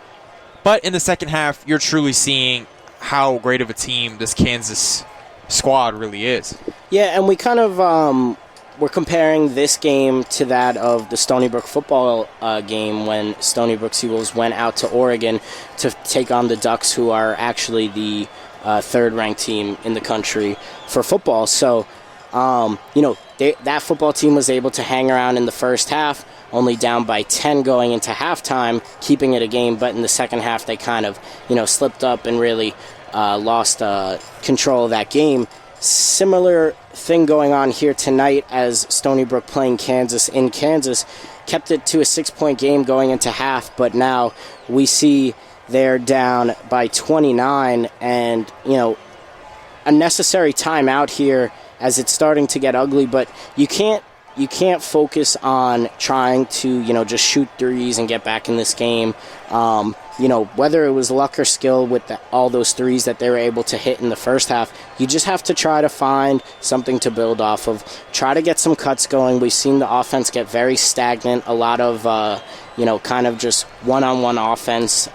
But in the second half, you're truly seeing how great of a team this Kansas squad really is. Yeah, and we kind of we're comparing this game to that of the Stony Brook football game when Stony Brook Seawolves went out to Oregon to take on the Ducks, who are actually the third-ranked team in the country for football. So, that football team was able to hang around in the first half, only down by 10 going into halftime, keeping it a game. But in the second half, they kind of, slipped up and really lost control of that game. Similar thing going on here tonight as Stony Brook playing Kansas in Kansas. Kept it to a 6-point game going into half, but now we see they're down by 29, and, a necessary timeout here as it's starting to get ugly, but you can't focus on trying to, just shoot threes and get back in this game. Whether it was luck or skill with all those threes that they were able to hit in the first half, you just have to try to find something to build off of. Try to get some cuts going. We've seen the offense get very stagnant. A lot of, kind of just one-on-one offense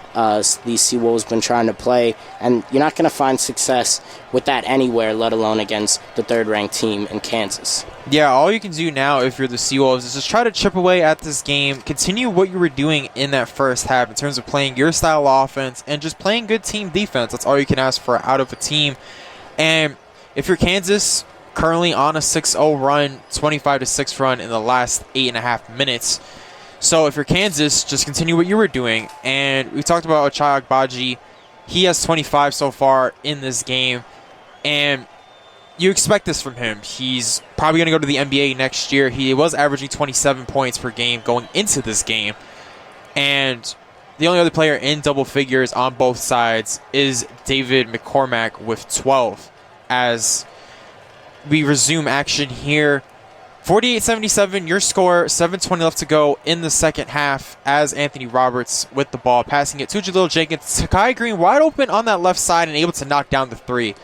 these Seawolves been trying to play, and you're not going to find success with that anywhere, let alone against the third-ranked team in Kansas. Yeah, all you can do now if you're the Seawolves is just try to chip away at this game, continue what you were doing in that first half in terms of playing your style of offense and just playing good team defense. That's all you can ask for out of a team. And if you're Kansas, currently on a 6-0 run, 25-6 run in the last 8.5 minutes. So if you're Kansas, just continue what you were doing. And we talked about Ochai Agbaji. He has 25 so far in this game. And you expect this from him. He's probably going to go to the NBA next year. He was averaging 27 points per game going into this game. And the only other player in double figures on both sides is David McCormack with 12. As we resume action here, 48-77, your score, 7:20 left to go in the second half as Anthony Roberts with the ball, passing it to Jaleel Jenkins. Sakai Green wide open on that left side and able to knock down the three.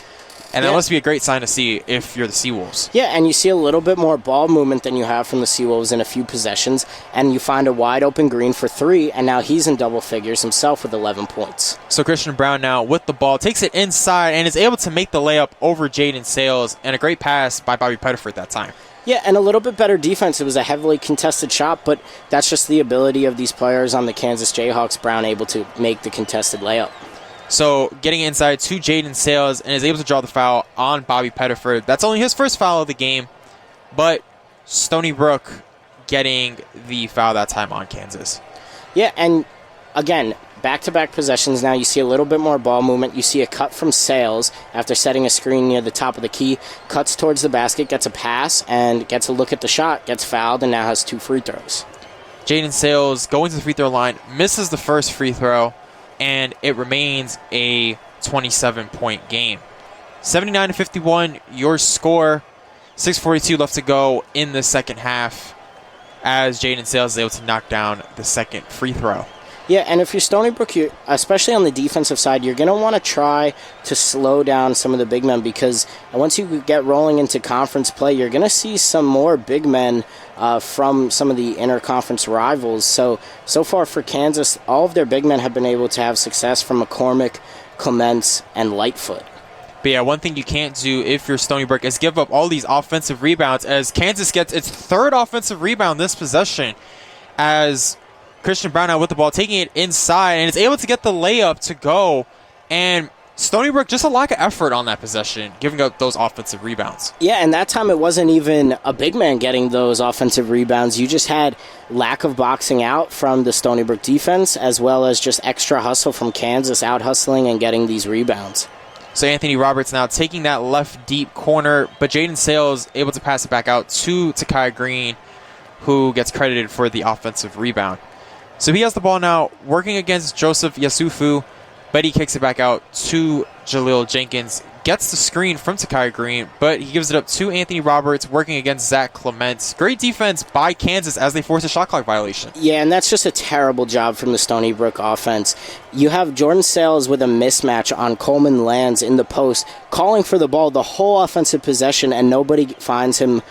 And that must be a great sign to see if you're the Seawolves. Yeah, and you see a little bit more ball movement than you have from the Seawolves in a few possessions, and you find a wide open Green for three, and now he's in double figures himself with 11 points. So Christian Brown now with the ball, takes it inside, and is able to make the layup over Jaden Sales, and a great pass by Bobby Pettiford that time. Yeah, and a little bit better defense. It was a heavily contested shot, but that's just the ability of these players on the Kansas Jayhawks. Brown able to make the contested layup. So getting inside to Jaden Sales and is able to draw the foul on Bobby Pettiford. That's only his first foul of the game, but Stony Brook getting the foul that time on Kansas. Yeah, and again, back-to-back possessions now. You see a little bit more ball movement. You see a cut from Sales after setting a screen near the top of the key. Cuts towards the basket, gets a pass, and gets a look at the shot. Gets fouled, and now has 2 free throws. Jaden Sales going to the free throw line, misses the first free throw, and it remains a 27-point game. 79-51, your score. 6:42 left to go in the second half as Jaden Sales is able to knock down the second free throw. Yeah, and if you're Stony Brook, especially on the defensive side, you're going to want to try to slow down some of the big men, because once you get rolling into conference play, you're going to see some more big men from some of the interconference rivals. So far for Kansas, all of their big men have been able to have success from McCormick, Clements, and Lightfoot. But yeah, one thing you can't do if you're Stony Brook is give up all these offensive rebounds, as Kansas gets its third offensive rebound this possession, as Christian Brown out with the ball, taking it inside, and is able to get the layup to go. And Stony Brook, just a lack of effort on that possession, giving up those offensive rebounds. Yeah, and that time it wasn't even a big man getting those offensive rebounds. You just had lack of boxing out from the Stony Brook defense, as well as just extra hustle from Kansas out hustling and getting these rebounds. So Anthony Roberts now taking that left deep corner, but Jaden Sales able to pass it back out to Takai Green, who gets credited for the offensive rebound. So he has the ball now, working against Joseph Yasufu, but he kicks it back out to Jaleel Jenkins. gets the screen from Takai Green, but he gives it up to Anthony Roberts working against Zach Clements. Great defense by Kansas as they force a shot clock violation. Yeah, and that's just a terrible job from the Stony Brook offense. You have Jordan Sales with a mismatch on Coleman Lands in the post, calling for the ball the whole offensive possession, and nobody finds him.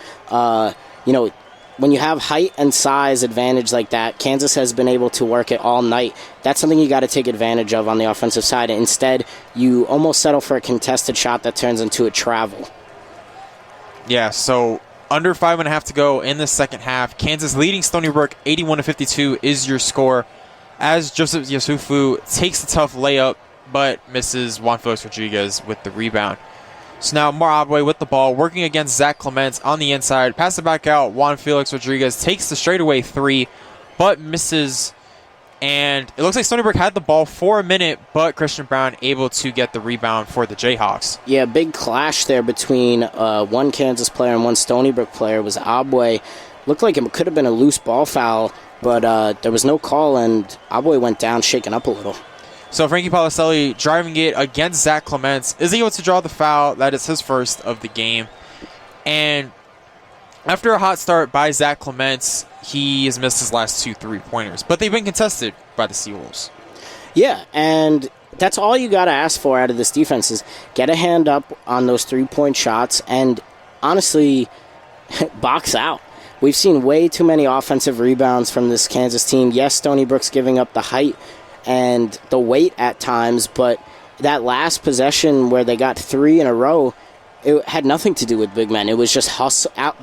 When you have height and size advantage like that, Kansas has been able to work it all night. That's something you got to take advantage of on the offensive side. Instead, you almost settle for a contested shot that turns into a travel. Yeah, so under 5.5 to go in the second half. Kansas leading Stony Brook 81-52 is your score as Joseph Yusufu takes the tough layup but misses Juan Felix Rodriguez with the rebound. So now Myhre Abwe with the ball, working against Zach Clements on the inside. Pass it back out. Juan Felix Rodriguez takes the straightaway three, but misses. And it looks like Stony Brook had the ball for a minute, but Christian Brown able to get the rebound for the Jayhawks. Yeah, big clash there between one Kansas player and one Stony Brook player. Was Abwe. Looked like it could have been a loose ball foul, but there was no call, and Abwe went down, shaken up a little. So Frankie Palacelli driving it against Zach Clements is able to draw the foul. That is his first of the game. And after a hot start by Zach Clements, he has missed his last 2 3-pointers. But they've been contested by the Seawolves. Yeah, and that's all you got to ask for out of this defense is get a hand up on those 3-point shots and honestly box out. We've seen way too many offensive rebounds from this Kansas team. Yes, Stony Brook's giving up the height and the weight at times, but that last possession where they got 3 in a row, it had nothing to do with big men. It was just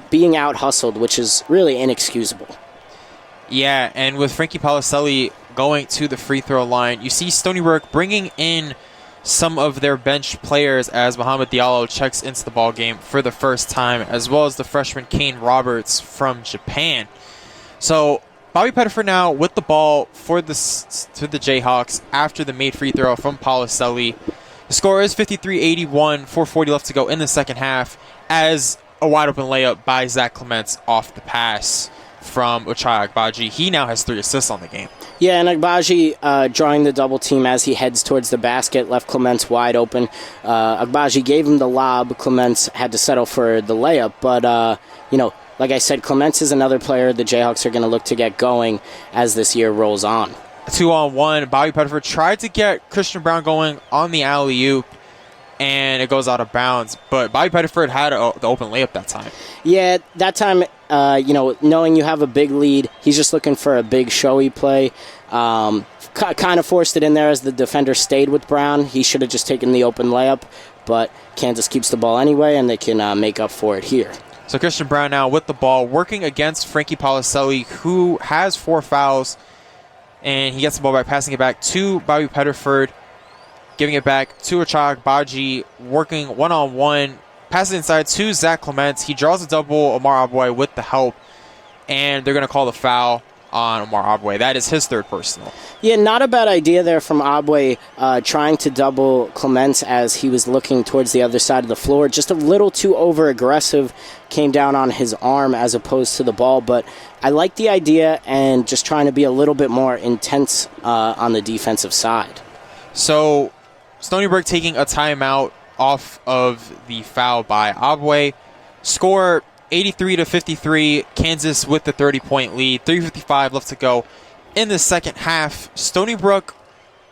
being out-hustled, which is really inexcusable. Yeah, and with Frankie Palacelli going to the free throw line, you see Stony Brook bringing in some of their bench players as Mohamed Diallo checks into the ball game for the first time, as well as the freshman Kane Roberts from Japan. So Bobby Pettiford now with the ball for the Jayhawks after the made free throw from Palacelli. The score is 53-81, 4:40 left to go in the second half as a wide open layup by Zach Clements off the pass from Ochai Agbaji. He now has 3 assists on the game. Yeah, and Agbaji drawing the double team as he heads towards the basket, left Clements wide open. Agbaji gave him the lob. Clements had to settle for the layup, but like I said, Clements is another player the Jayhawks are going to look to get going as this year rolls on. 2-on-1. Bobby Pettiford tried to get Christian Brown going on the alley-oop, and it goes out of bounds. But Bobby Pettiford had the open layup that time. Yeah, that time, knowing you have a big lead, he's just looking for a big showy play. Kind of forced it in there as the defender stayed with Brown. He should have just taken the open layup, but Kansas keeps the ball anyway, and they can make up for it here. So Christian Brown now with the ball, working against Frankie Palacelli, who has 4 fouls, and he gets the ball back, passing it back to Bobby Pettiford, giving it back to Ochai Agbaji, working one-on-one, passes inside to Zach Clements. He draws a double, Myhre Abwe with the help, and they're going to call the foul on Myhre Abwe. That is his 3rd personal. Yeah, not a bad idea there from Abwe, trying to double Clements as he was looking towards the other side of the floor. Just a little too over-aggressive, came down on his arm as opposed to the ball, but I like the idea and just trying to be a little bit more intense on the defensive side. So Stony Brook taking a timeout off of the foul by Abwe. Score 83-53, Kansas with the 30-point lead. 3:55 left to go in the second half. Stony Brook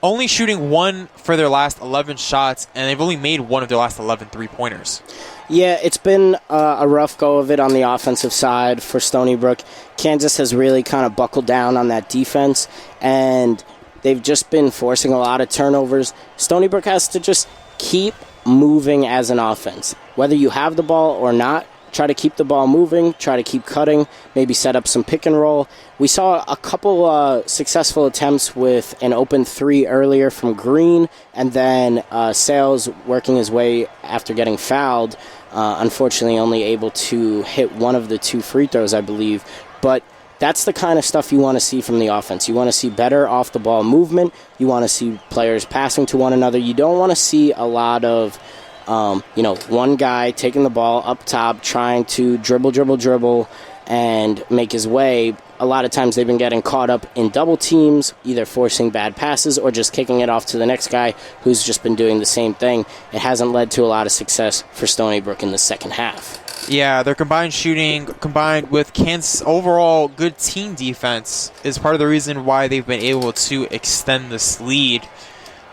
only shooting 1 for their last 11 shots, and they've only made 1 of their last 11 3-pointers. Yeah, it's been a rough go of it on the offensive side for Stony Brook. Kansas has really kind of buckled down on that defense, and they've just been forcing a lot of turnovers. Stony Brook has to just keep moving as an offense. Whether you have the ball or not, try to keep the ball moving, try to keep cutting, maybe set up some pick and roll. We saw a couple successful attempts with an open 3 earlier from Green, and then Sales working his way after getting fouled. Unfortunately, only able to hit 1 of the 2 free throws, I believe. But that's the kind of stuff you want to see from the offense. You want to see better off-the-ball movement. You want to see players passing to one another. You don't want to see a lot of one guy taking the ball up top, trying to dribble, and make his way. a lot of times they've been getting caught up in double teams, either forcing bad passes or just kicking it off to the next guy who's just been doing the same thing. It hasn't led to a lot of success for Stony Brook in the second half. Yeah, their combined shooting, combined with Kansas' overall good team defense, is part of the reason why they've been able to extend this lead.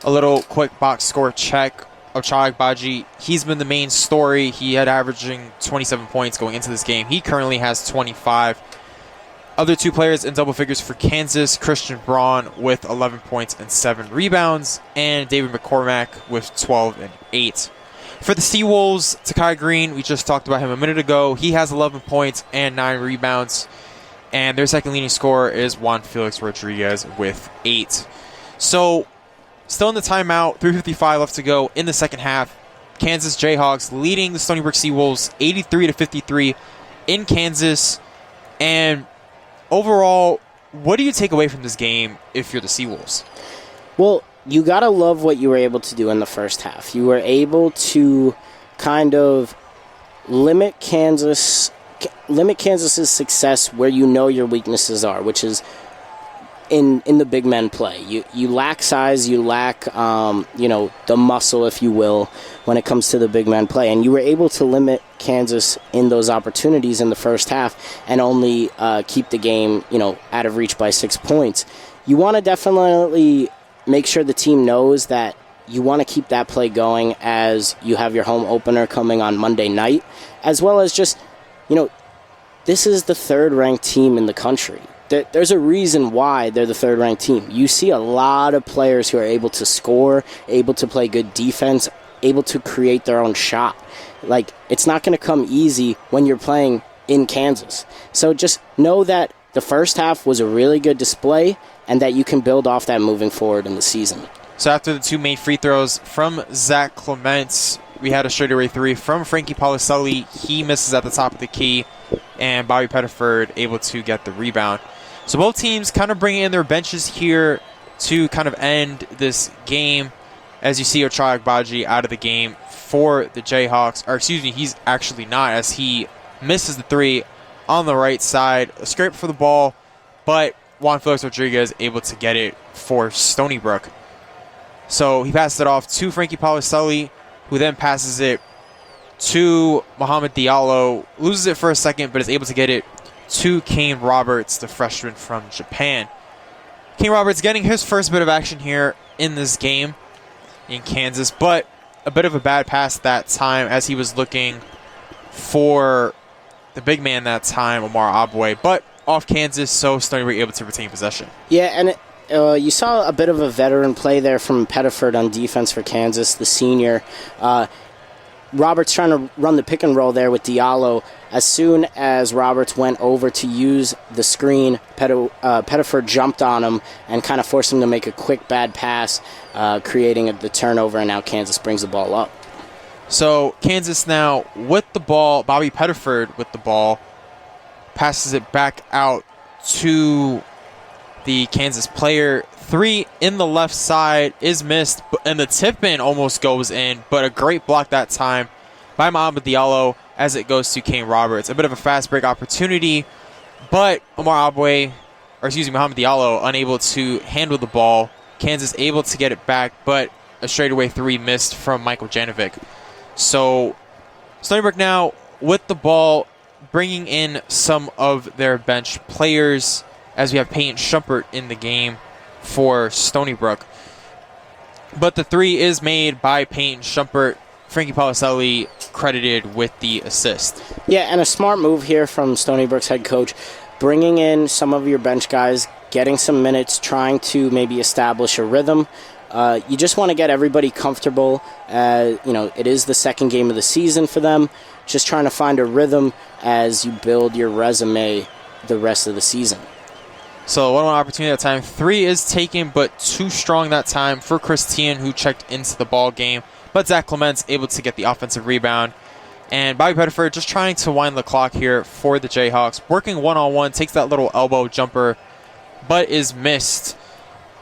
A little quick box score check. Ochai Agbaji, he's been the main story. He had averaging 27 points going into this game. He currently has 25. Other two players in double figures for Kansas, Christian Braun with 11 points and 7 rebounds, and David McCormack with 12 and 8. For the Seawolves, Takai Green, we just talked about him a minute ago. He has 11 points and 9 rebounds, and their second leading scorer is Juan Felix Rodriguez with 8. So, still in the timeout, 3:55 left to go in the second half. Kansas Jayhawks leading the Stony Brook Seawolves 83-53 in Kansas. And overall, what do you take away from this game if you're the Seawolves? Well, you got to love what you were able to do in the first half. You were able to kind of limit Kansas's success where you know your weaknesses are, which is in the big men play. You lack size, you lack the muscle, if you will, when it comes to the big men play, and you were able to limit Kansas in those opportunities in the first half and only keep the game out of reach by 6 points. You want to definitely make sure the team knows that you want to keep that play going as you have your home opener coming on Monday night, as well as just this is the third-ranked team in the country. There's a reason why they're the third-ranked team. You see a lot of players who are able to score, able to play good defense, able to create their own shot. Like, it's not going to come easy when you're playing in Kansas. So just know that the first half was a really good display and that you can build off that moving forward in the season. So after the two made free throws from Zach Clements, we had a straightaway three from Frankie Policelli. He misses at the top of the key, and Bobby Pettiford able to get the rebound. So both teams kind of bringing in their benches here to kind of end this game. As you see, Ochai Agbaji out of the game for the Jayhawks. Or excuse me, he's actually not, as he misses the three on the right side. A scrape for the ball, but Juan Felix Rodriguez able to get it for Stony Brook. So he passes it off to Frankie Policelli, who then passes it to Mohamed Diallo. Loses it for a second, but is able to get it to Kane Roberts, the freshman from Japan. Kane Roberts getting his first bit of action here in this game in Kansas, but a bit of a bad pass that time as he was looking for the big man that time, Omar Abwe, but off Kansas, so Stony Brook able to retain possession. Yeah, and you saw a bit of a veteran play there from Pettiford on defense for Kansas, the senior. Roberts trying to run the pick and roll there with Diallo. As soon as Roberts went over to use the screen, Pettiford jumped on him and kind of forced him to make a quick bad pass, creating the turnover, and now Kansas brings the ball up. So Kansas now with the ball, Bobby Pettiford with the ball, passes it back out to the Kansas player. Three in the left side is missed, and the tip-in almost goes in, but a great block that time by Mohamed Diallo as it goes to Kane Roberts. A bit of a fast break opportunity, but Mohamed Diallo unable to handle the ball. Kansas able to get it back, but a straightaway three missed from Michael Janovic. So Stony Brook now with the ball, bringing in some of their bench players, as we have Peyton Schumpert in the game for Stony Brook. But the three is made by Peyton Schumpert. Frankie Policelli credited with the assist. Yeah, and a smart move here from Stony Brook's head coach, bringing in some of your bench guys, getting some minutes, trying to maybe establish a rhythm. You just want to get everybody comfortable. It is the second game of the season for them. Just trying to find a rhythm as you build your resume the rest of the season. So 1-on-1 opportunity that time. Three is taken, but too strong that time for Christian, who checked into the ball game. But Zach Clements able to get the offensive rebound. And Bobby Pettiford just trying to wind the clock here for the Jayhawks. Working 1-on-1, takes that little elbow jumper, but is missed.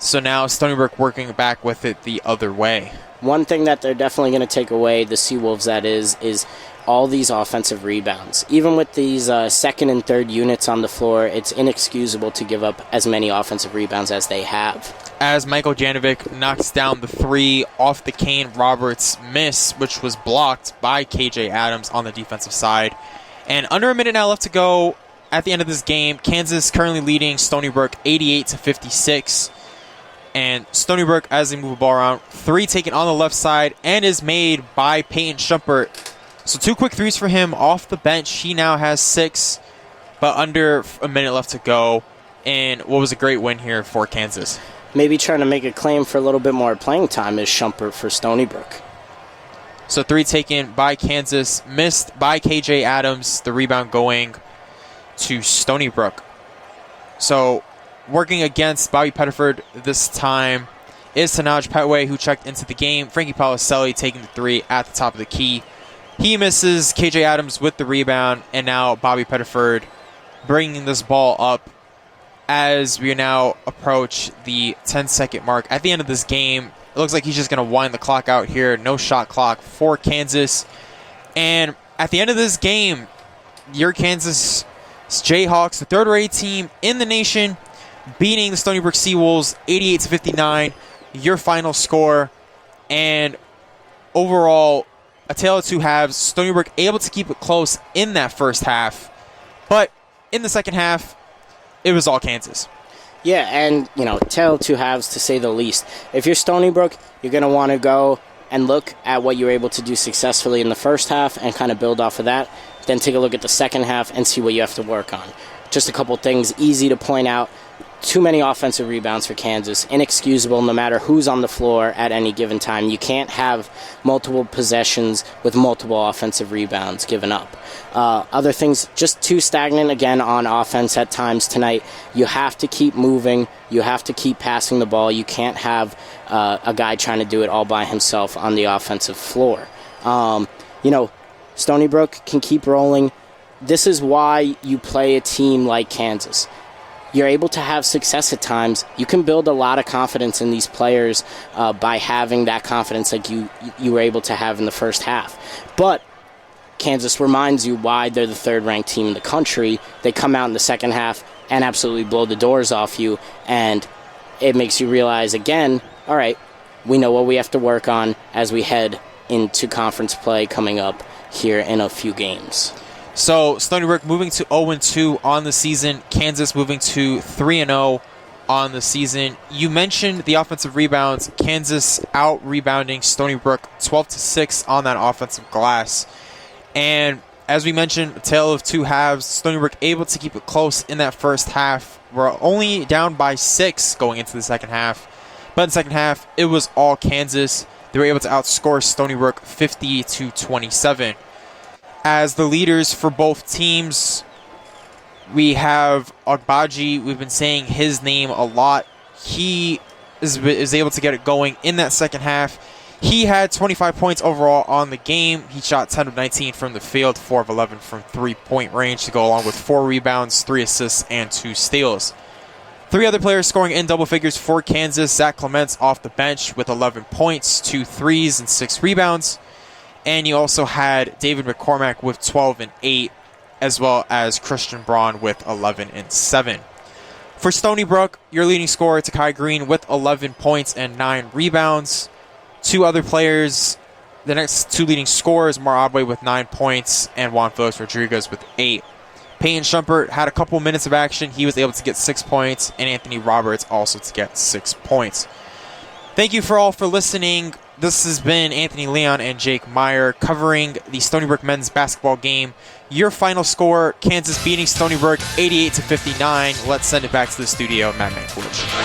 So now Stony Brook working back with it the other way. One thing that they're definitely going to take away, the Seawolves that is all these offensive rebounds. Even with these second and third units on the floor, it's inexcusable to give up as many offensive rebounds as they have. As Michael Janovic knocks down the three off the Kane Roberts miss, which was blocked by KJ Adams on the defensive side. And under a minute now left to go at the end of this game. Kansas currently leading Stony Brook 88-56. And Stony Brook, as they move the ball around, three taken on the left side and is made by Peyton Shumpert. So 2 quick threes for him off the bench. He now has 6, but under a minute left to go. And what was a great win here for Kansas. Maybe trying to make a claim for a little bit more playing time is Shumpert for Stony Brook. So 3 taken by Kansas, missed by KJ Adams. The rebound going to Stony Brook. So working against Bobby Pettiford this time is Tanaj Petway, who checked into the game. Frankie Paliselli taking the 3 at the top of the key. He misses. KJ Adams with the rebound, and now Bobby Pettiford bringing this ball up as we now approach the 10-second mark. At the end of this game, it looks like he's just going to wind the clock out here. No shot clock for Kansas. And at the end of this game, your Kansas Jayhawks, the third-rate team in the nation, beating the Stony Brook Seawolves 88-59, your final score. And overall, a tale of two halves. Stony Brook able to keep it close in that first half. But in the second half, it was all Kansas. Yeah, and, tale of two halves to say the least. If you're Stony Brook, you're going to want to go and look at what you were able to do successfully in the first half and kind of build off of that. Then take a look at the second half and see what you have to work on. Just a couple things easy to point out. Too many offensive rebounds for Kansas. Inexcusable no matter who's on the floor at any given time. You can't have multiple possessions with multiple offensive rebounds given up. Other things, just too stagnant again on offense at times tonight. You have to keep moving. You have to keep passing the ball. You can't have a guy trying to do it all by himself on the offensive floor. Stony Brook can keep rolling. This is why you play a team like Kansas. You're able to have success at times. You can build a lot of confidence in these players by having that confidence like you were able to have in the first half. But Kansas reminds you why they're the third-ranked team in the country. They come out in the second half and absolutely blow the doors off you, and it makes you realize again, all right, we know what we have to work on as we head into conference play coming up here in a few games. So Stony Brook moving to 0-2 on the season. Kansas moving to 3-0 on the season. You mentioned the offensive rebounds. Kansas out-rebounding Stony Brook 12-6 on that offensive glass. And as we mentioned, a tale of two halves. Stony Brook able to keep it close in that first half. We're only down by 6 going into the second half. But in the second half, it was all Kansas. They were able to outscore Stony Brook 50-27. As the leaders for both teams, we have Ogbaji. We've been saying his name a lot. He is able to get it going in that second half. He had 25 points overall on the game. He shot 10 of 19 from the field, 4 of 11 from three-point range to go along with 4 rebounds, 3 assists, and 2 steals. 3 other players scoring in double figures for Kansas. Zach Clements off the bench with 11 points, 2 threes, and 6 rebounds. And you also had David McCormack with 12 and 8, as well as Christian Braun with 11 and 7. For Stony Brook, your leading scorer, Takai Green, with 11 points and 9 rebounds. 2 other players, the next 2 leading scorers, Mar Abwe with 9 points and Juan Felix Rodriguez with 8. Peyton Shumpert had a couple minutes of action. He was able to get 6 points, and Anthony Roberts also to get 6 points. Thank you for all for listening. This has been Anthony Leon and Jake Myhre covering the Stony Brook men's basketball game. Your final score, Kansas beating Stony Brook 88-59. Let's send it back to the studio, Matt Mankiewicz.